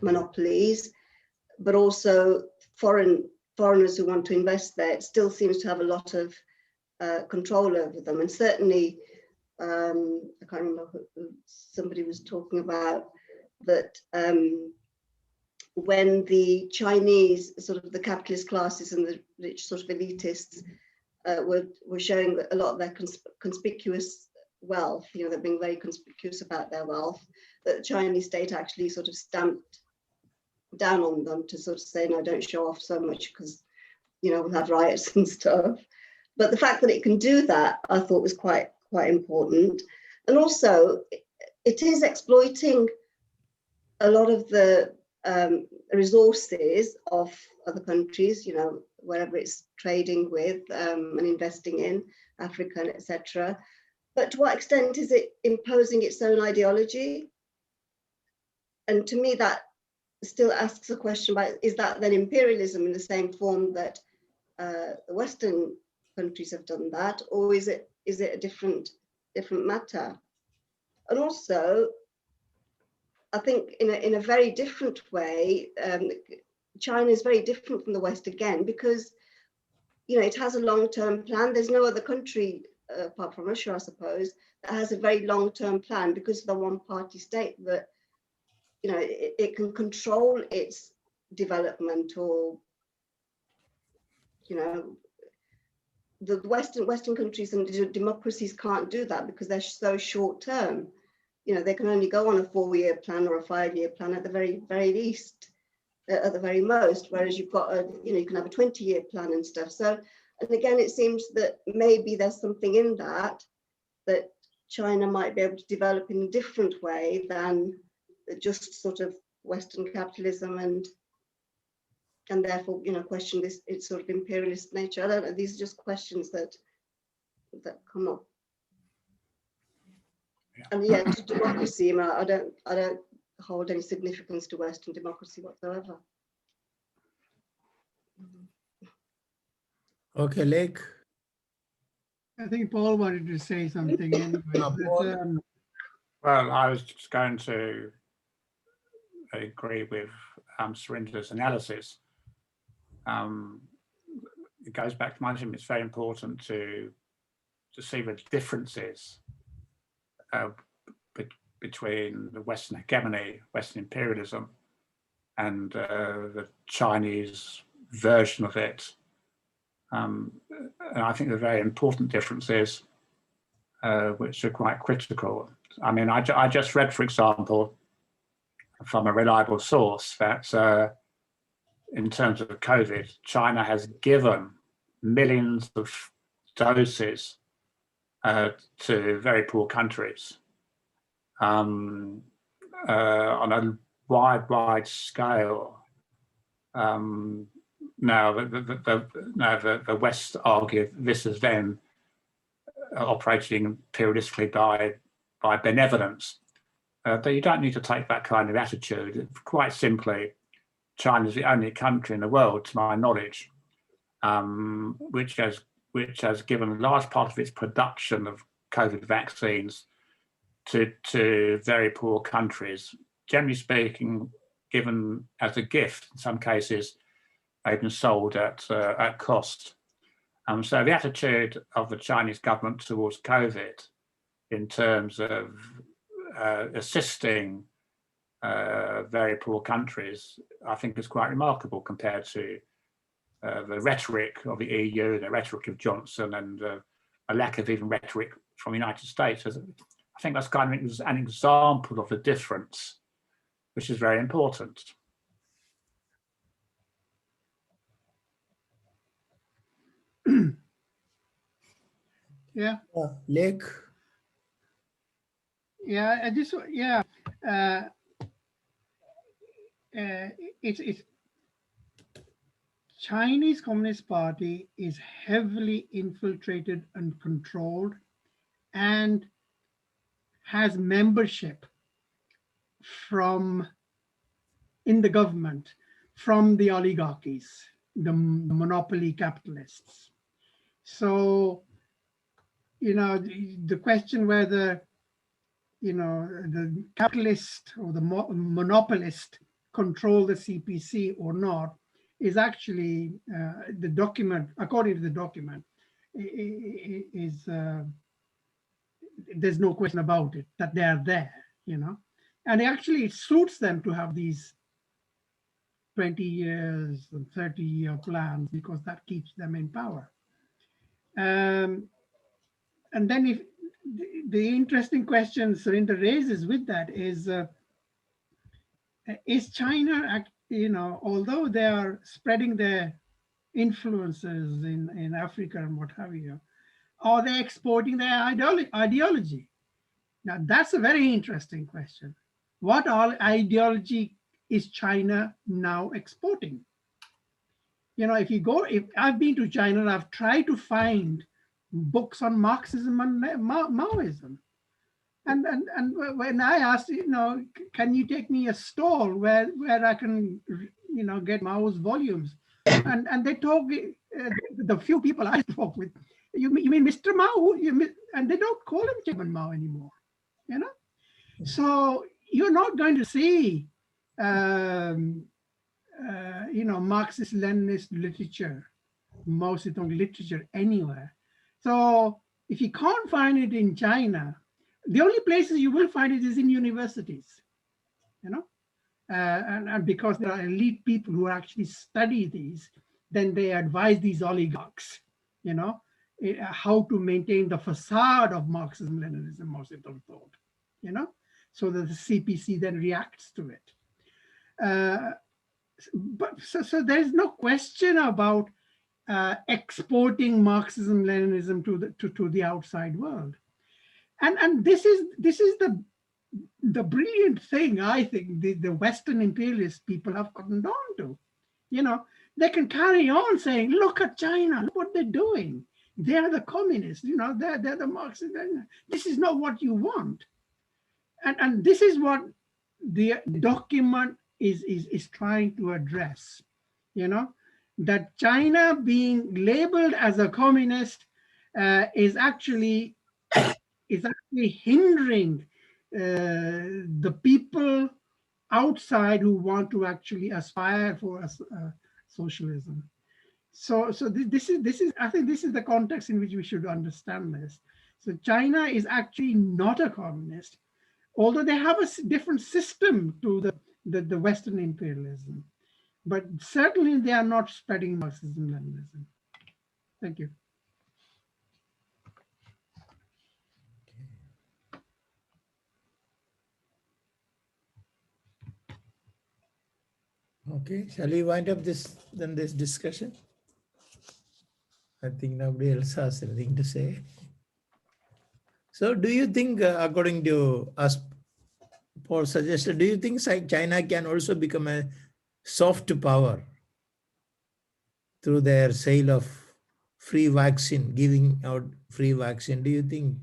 monopolies, but also foreigners who want to invest there. It still seems to have a lot of control over them. And certainly, I can't remember who somebody was talking about that when the Chinese, sort of the capitalist classes and the rich sort of elitists were showing a lot of their conspicuous wealth, they're being very conspicuous about their wealth, that the Chinese state actually sort of stamped down on them to sort of say, no, don't show off so much because, we'll have riots and stuff. But the fact that it can do that, I thought was quite important. And also, it is exploiting a lot of the resources of other countries, wherever it's trading with and investing in, Africa, etc. But to what extent is it imposing its own ideology? And to me, that still asks a question about, is that then imperialism in the same form that the Western countries have done that, or is it a different matter? And also, I think in a very different way, China is very different from the West again, because it has a long-term plan. There's no other country apart from Russia, I suppose, that has a very long-term plan, because of the one-party state, that it can control its development, or the Western countries and democracies can't do that because they're so short-term. They can only go on a 4-year plan or a 5-year plan at the very least, at the very most. Whereas you've got you can have a 20-year plan and stuff. So, and again, it seems that maybe there's something in that China might be able to develop in a different way than just sort of Western capitalism, and therefore, question its sort of imperialist nature. I don't know. These are just questions that come up. And yeah, to democracy, I don't hold any significance to Western democracy whatsoever. Okay, Lake. I think Paul wanted to say something anyway. Paul. Well, I was just going to agree with Surinder's analysis. It goes back to my opinion, it's very important to see the differences between the Western hegemony, Western imperialism, and the Chinese version of it. And I think the very important differences, which are quite critical. I mean, I just read, for example, from a reliable source that in terms of COVID, China has given millions of doses to very poor countries on a wide scale. Now, the West argue this is then operating periodically by benevolence. But you don't need to take that kind of attitude. Quite simply, China is the only country in the world, to my knowledge, which has given a large part of its production of COVID vaccines to very poor countries. Generally speaking, given as a gift. In some cases, they've been sold at cost. So the attitude of the Chinese government towards COVID, in terms of assisting very poor countries, I think is quite remarkable compared to the rhetoric of the EU, the rhetoric of Johnson, and a lack of even rhetoric from the United States. I think that's kind of an example of the difference, which is very important. Yeah. Lake. Yeah, it's Chinese Communist Party is heavily infiltrated and controlled, and has membership in the government from the oligarchies, the monopoly capitalists. So, the question whether, the capitalist or the monopolist control the CPC or not is actually the document, according to the document, is there's no question about it, that they are there, and actually it suits them to have these 20 years and 30-year plans, because that keeps them in power. And then if the interesting question Surinder raises with that is China, although they are spreading their influences in Africa and what have you, are they exporting their ideology? Now, that's a very interesting question. What ideology is China now exporting? If I've been to China and I've tried to find books on Marxism and Maoism, and when I asked, can you take me a stall where I can, get Mao's volumes, and they talk, the few people I talk with, you mean Mr. Mao? And they don't call him Chairman Mao anymore, So you're not going to see, Marxist-Leninist literature, Mao Zedong literature anywhere. So if you can't find it in China, the only places you will find it is in universities, and because there are elite people who actually study these, then they advise these oligarchs, how to maintain the facade of Marxism, Leninism, Mao Zedong thought, so that the CPC then reacts to it. But so there's no question about exporting Marxism, Leninism to the outside world, and this is the brilliant thing, I think, the Western imperialist people have gotten on to. They can carry on saying, look at China, look what they're doing. They're the communists, they're the Marxists. This is not what you want. And this is what the document is trying to address, that China being labeled as a communist is actually hindering the people outside who want to actually aspire for socialism. So this is I think this is the context in which we should understand this. So China is actually not a communist, although they have a different system to the Western imperialism, but certainly they are not spreading Marxism-Leninism. Thank you. Okay, shall we wind up this discussion? I think nobody else has anything to say. So do you think, according to us, Paul suggested, do you think China can also become a soft power through their sale of free vaccine, giving out free vaccine? Do you think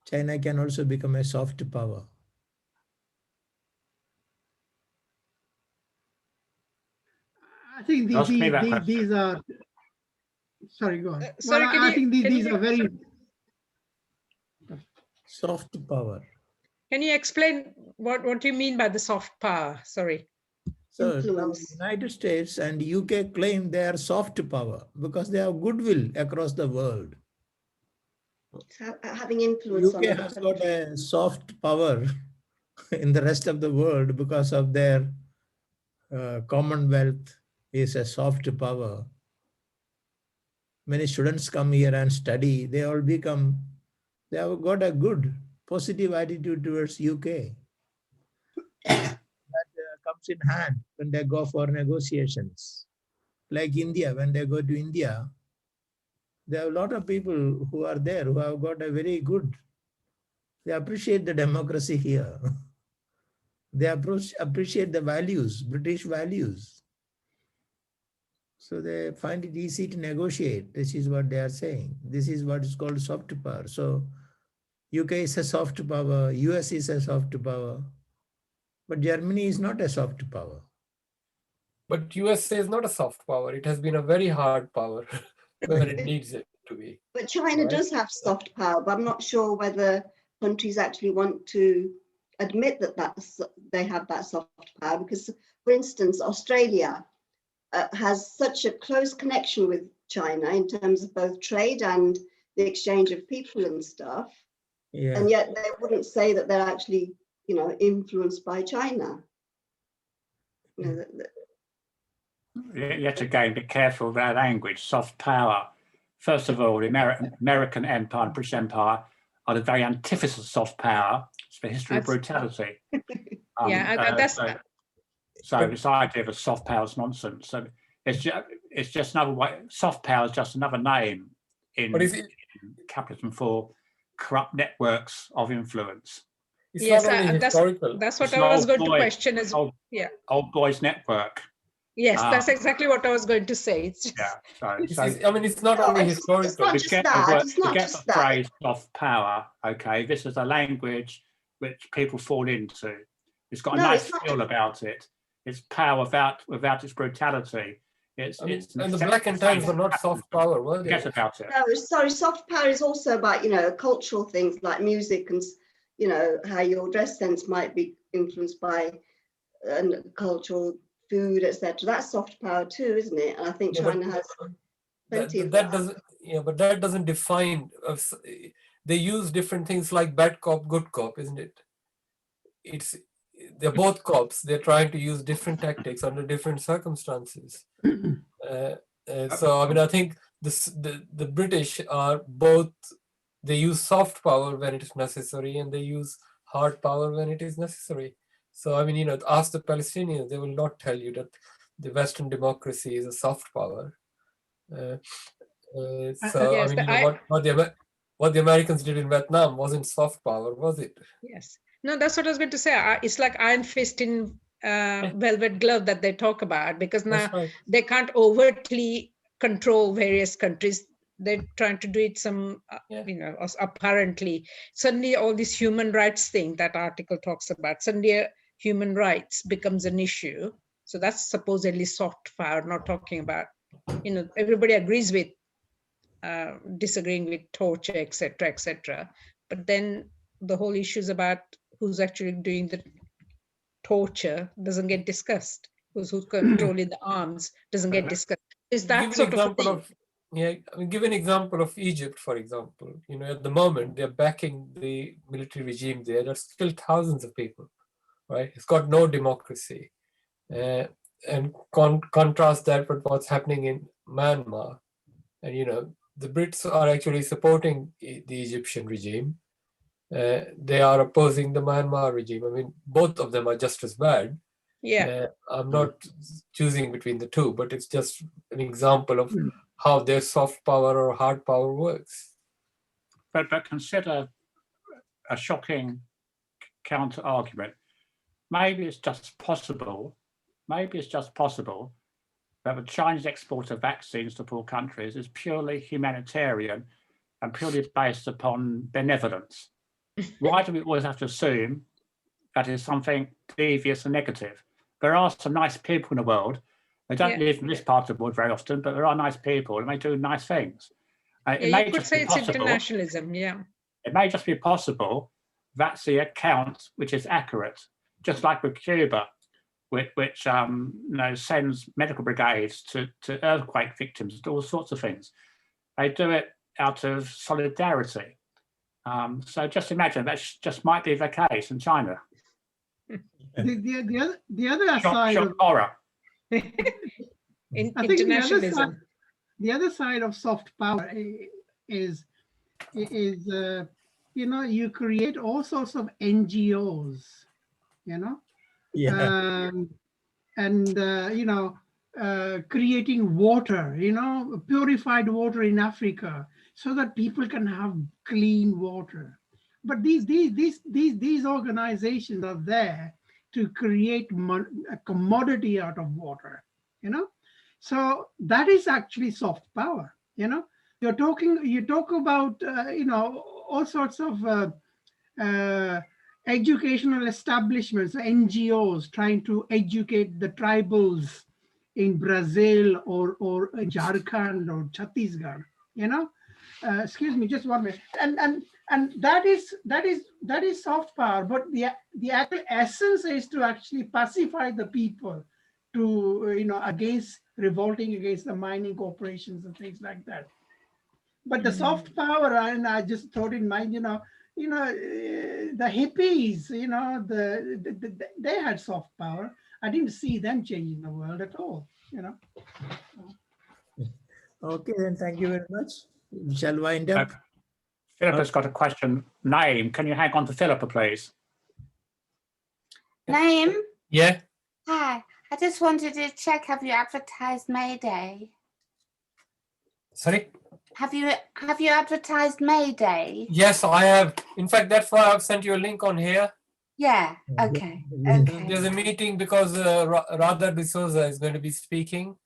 China can also become a soft power? I think Ask me that question. these are, sorry, go on. Sorry, well, can I you- think can these you- are very, Soft power. Can you explain what you mean by the soft power? Sorry. So now Influence. United States and UK claim they are soft power because they have goodwill across the world. Having influence on UK other has got countries. a soft power in the rest of the world because of their Commonwealth is a soft power. Many students come here and study. They have got a good positive attitude towards UK. That comes in hand when they go for negotiations. Like India, when they go to India, there are a lot of people who are there who have got a very good, they appreciate the democracy here. They appreciate the values, British values. So they find it easy to negotiate. This is what they are saying. This is what is called soft power. So UK is a soft power, US is a soft power, but Germany is not a soft power. But USA is not a soft power. It has been a very hard power where it needs it to be. But China Right. does have soft power, but I'm not sure whether countries actually want to admit that they have that soft power. Because, for instance, Australia has such a close connection with China in terms of both trade and the exchange of people and stuff, Yeah. and yet they wouldn't say that they're actually, influenced by China. Yet again, be careful of our language, soft power. First of all, the American Empire and British Empire are the very antithesis of soft power. It's the history of brutality. So this idea of a soft power is nonsense. So it's just another way. Soft power is just another name in capitalism for corrupt networks of influence. It's Yes, not only historical. that's what It's I was an going old to boy- question as well. old- Yeah. Old boys network. Yes, that's exactly what I was going to say. It's just, Yeah. So I mean, it's not only historical. It's not to just get that. the word, It's not to get just the that. phrase soft power, okay, this is a language which people fall into. It's got a No, nice it's not feel about it. It's power without its brutality. And the Black and Tans were not soft power, were they? Forget about it. No, sorry, soft power is also about, cultural things like music and, how your dress sense might be influenced by cultural food, etc. That's soft power too, isn't it? And I think China has plenty of that. Doesn't, but that doesn't define. They use different things like bad cop, good cop, isn't it? They're both cops. They're trying to use different tactics under different circumstances. So I mean, I think the British are both. They use soft power when it is necessary, and they use hard power when it is necessary. So I mean, ask the Palestinians; they will not tell you that the Western democracy is a soft power. So yes, I mean, what the Americans did in Vietnam wasn't soft power, was it? yes. No, that's what I was going to say. It's like iron fist in velvet glove that they talk about, because now right. They can't overtly control various countries. They're trying to do it apparently. Suddenly all this human rights thing that article talks about, suddenly human rights becomes an issue. So that's supposedly soft power, not talking about, everybody agrees with disagreeing with torture, etc., etc. But then the whole issue is about who's actually doing the torture doesn't get discussed. Who's controlling the arms doesn't get discussed. Is that Give an sort of a example thing? of, yeah, I mean, give an example of Egypt, for example. You know, at the moment they're backing the military regime there. There's still thousands of people, right? It's got no democracy. And contrast that with what's happening in Myanmar. And, you know, the Brits are actually supporting the Egyptian regime. They are opposing the Myanmar regime. I mean, both of them are just as bad. Yeah. I'm not choosing between the two, but it's just an example of how their soft power or hard power works. But consider a shocking counter argument. Maybe it's just possible that the Chinese export of vaccines to poor countries is purely humanitarian and purely based upon benevolence. Why do we always have to assume that is something devious and negative? There are some nice people in the world. They don't live in this part of the world very often, but there are nice people and they do nice things. You could say it's internationalism, yeah. It may just be possible that's the account which is accurate, just like with Cuba, which you know, sends medical brigades to earthquake victims, to all sorts of things. They do it out of solidarity. So just imagine that just might be the case in China. The other side shock of horror. Internationalism. The other side of soft power is you know, you create all sorts of NGOs, you know, and you know, creating water, you know, purified water in Africa, so that people can have clean water. But these organizations are there to create a commodity out of water, you know. So that is actually soft power, you know. You talk about you know, all sorts of educational establishments, NGOs trying to educate the tribals in Brazil or Jharkhand or Chhattisgarh, you know. Excuse me, just 1 minute. And that is soft power, but the actual essence is to actually pacify the people, to you know, against revolting against the mining corporations and things like that. But the soft power, and I just thought in mind, you know, the hippies, you know, they had soft power. I didn't see them changing the world at all, you know. Okay, then thank you very much. We shall wind up. Philippa's got a question. Naeem, can you hang on to Philippa, please? Naeem? Yeah. Hi. I just wanted to check, have you advertised May Day? Sorry? Have you advertised May Day? Yes, I have. In fact, that's why I've sent you a link on here. Yeah, okay. There's a meeting because Radha D'Souza is going to be speaking.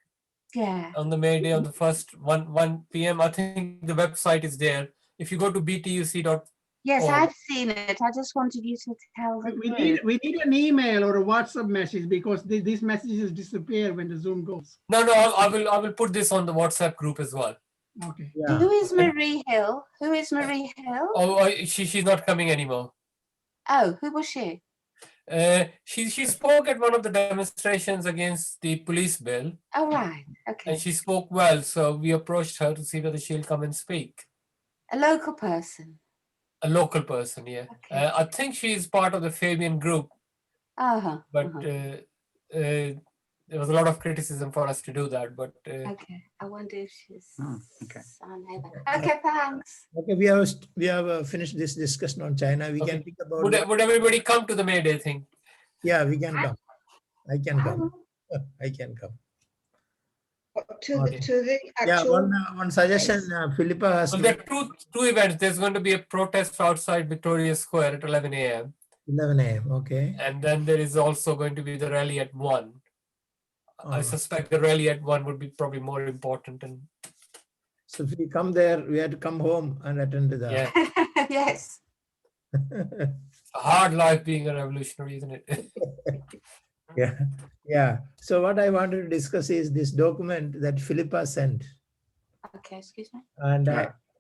Yeah. On the May Day on the first 1 p.m. I think the website is there. If you go to btuc.org. Yes, I've seen it. I just wanted you to tell the group. We need an email or a WhatsApp message, because these messages disappear when the Zoom goes. No, I will put this on the WhatsApp group as well. Okay. Yeah. Who is Marie Hill? Who is Marie Hill? Oh, she's not coming anymore. Oh, who was she? She spoke at one of the demonstrations against the police bill. Oh, right. Okay. And she spoke well, so we approached her to see whether she'll come and speak. A local person? A local person, yeah. Okay. I think she's part of the Fabian group. But there was a lot of criticism for us to do that. But okay, I wonder if she's okay. Okay, thanks. Okay, we have finished this discussion on China. We can think about. Would everybody come to the May Day thing? Yeah, we can come. I can come. I can come. To the actual. Yeah, one suggestion. Philippa has. Well, there are two events. There's going to be a protest outside Victoria Square at 11 a.m. 11 a.m. Okay. And then there is also going to be the rally at 1. I suspect the rally at 1 would be probably more important. And so if we come there, we have to come home and attend to that. Yeah. Yes. A hard life being a revolutionary, isn't it? Yeah. So what I wanted to discuss is this document that Philippa sent. Okay, excuse me. And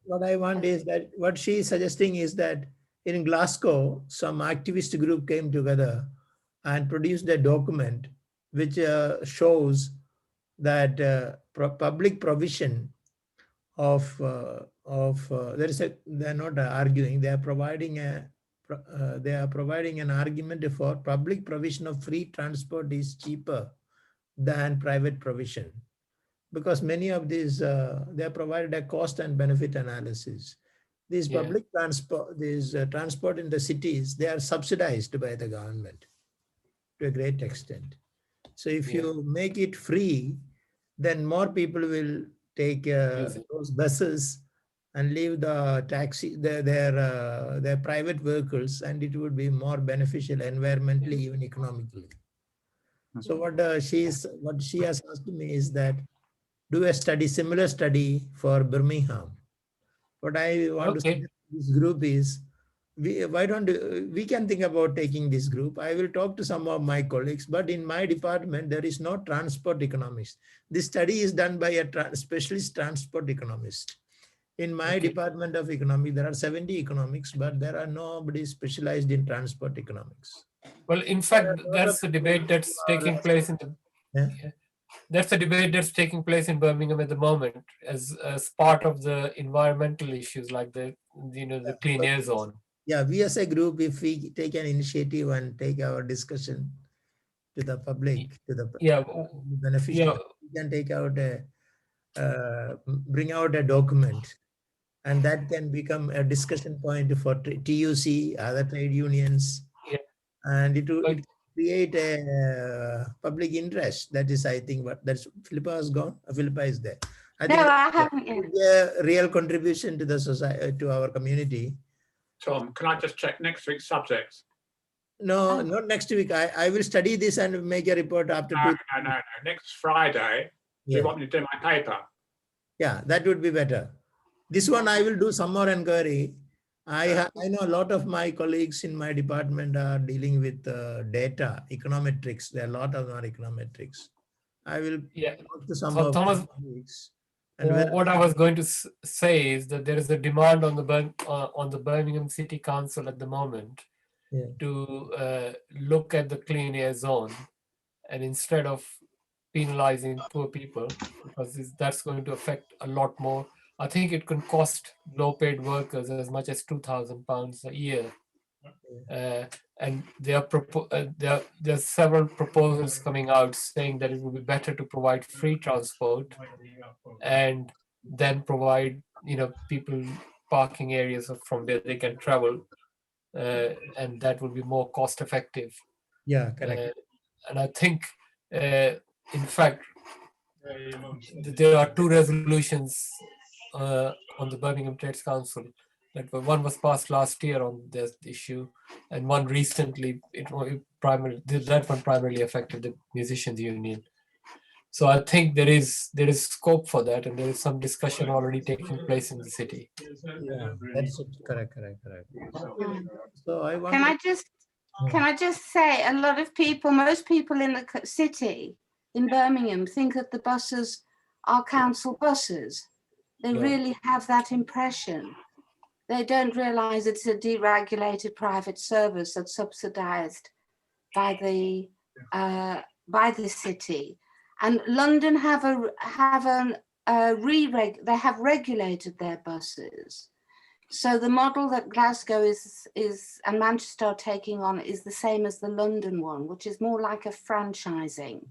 what I want is that what she is suggesting is that In Glasgow, some activist group came together and produced a document which shows that public provision there is a, they're not arguing, they are providing an argument for public provision of free transport is cheaper than private provision, because many of these they have provided a cost and benefit analysis. These Yeah. public transport, transport in the cities, they are subsidized by the government to a great extent. So if Yeah. you make it free, then more people will take Use it. those buses and leave the taxi, their private vehicles, and it would be more beneficial environmentally, even economically. So what she has asked me is that do a study, similar study for Birmingham. What I want to Okay. suggest to this group is, we can think about taking this group. I will talk to some of my colleagues, but in my department, there is no transport economics. This study is done by a specialist transport economist. In my Okay. department of economics, there are 70 economics, but there are nobody specialized in transport economics. Well, in fact, that's the debate that's taking place in the. Yeah. Yeah. That's the debate that's taking place in Birmingham at the moment, as part of the environmental issues like the clean air zone. Yeah, we as a group, if we take an initiative and take our discussion to the public, to the Yeah. beneficial, Yeah. we can take out bring out a document, and that can become a discussion point for TUC, other trade unions, Yeah. and it But- create a public interest. That is, I think, what that's Philippa has gone. Philippa is there. I No, think I haven't yet. it would be a real contribution to the society, to our community. Tom, can I just check next week's subjects? No, Oh. not next week. I will study this and make a report after No, 2. no. Next Friday, do Yeah. you want me to do my paper? Yeah, that would be better. This one I will do some more inquiry. I know a lot of my colleagues in my department are dealing with data, econometrics. There are a lot of non-econometrics. I will Yeah. talk to some So, of Thomas, my colleagues. And what I was going to say is that there is a demand on the Birmingham City Council at the moment Yeah. to look at the clean air zone, and instead of penalizing poor people, because that's going to affect a lot more. I think it can cost low-paid workers as much as £2,000 a year, and there are several proposals coming out saying that it would be better to provide free transport and then provide people parking areas from where they can travel, and that would be more cost effective. Yeah, correct. And I think, in fact, there are 2 resolutions on the Birmingham Trades Council. One was passed last year on this issue, and one recently. That one primarily affected the musicians union. So I think there is scope for that, and there is some discussion already taking place in the city. Yeah, that's it. Correct. So I want. Can I just say, a lot of people, most people in the city, in Birmingham, think that the buses are council buses. They really have that impression. They don't realise it's a deregulated private service that's subsidised by the city. And London they have regulated their buses. So the model that Glasgow is and Manchester are taking on is the same as the London one, which is more like a franchising.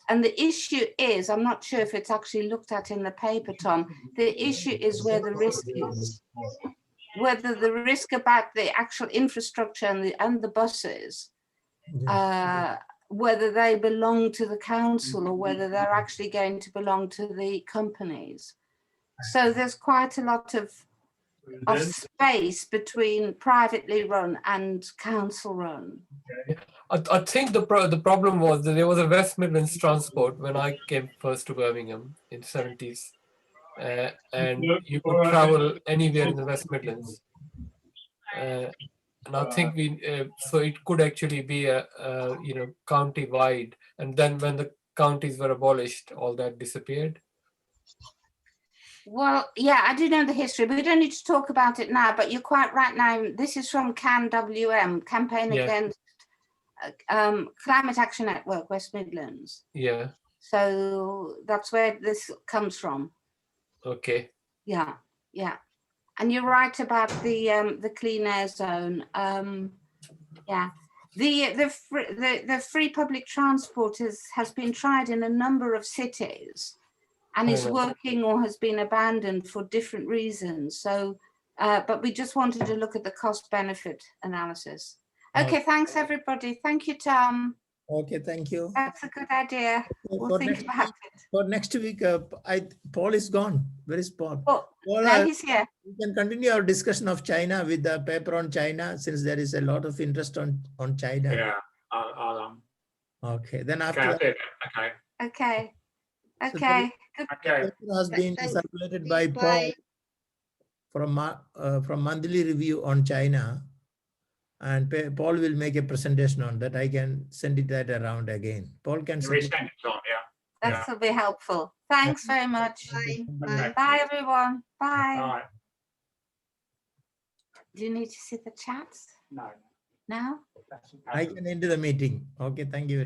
And the issue is, I'm not sure if it's actually looked at in the paper, Tom, the issue is where the risk is. Whether the risk about the actual infrastructure and the buses, whether they belong to the council or whether they're actually going to belong to the companies. So there's quite a lot of space between privately run and council run. I think the problem was that there was a West Midlands transport when I came first to Birmingham in the 70s, and you could travel anywhere in the West Midlands. And I think so it could actually be a county-wide, and then when the counties were abolished, all that disappeared. Well, yeah, I do know the history, but we don't need to talk about it now, but you're quite right now. This is from CAN-WM, Campaign Yeah. Against Climate Action Network, West Midlands. Yeah. So that's where this comes from. Okay. Yeah, yeah. And you're right about the clean air zone. Yeah. The free public transport has been tried in a number of cities and is working or has been abandoned for different reasons. So, but we just wanted to look at the cost benefit analysis. Okay, thanks everybody. Thank you, Tom. Okay, thank you. That's a good idea. We'll For think next about week, it. for next week, Paul is gone. Where is Paul? Oh, Paul, no, he's here. we can continue our discussion of China with the paper on China, since there is a lot of interest on China. Yeah, I'll Okay, then after okay, that, that's it. Okay. Okay. So Okay. Good. Okay. paper has been Thanks. circulated by Paul from monthly review on China, and Paul will make a presentation on that. I can send it that around again. Paul can You send it. resend it on, yeah. That will be helpful. Thanks very much. Bye. Okay. Bye, everyone. Bye. All right. Do you need to see the chats No, now? that's I can end the meeting. Okay, thank you very much.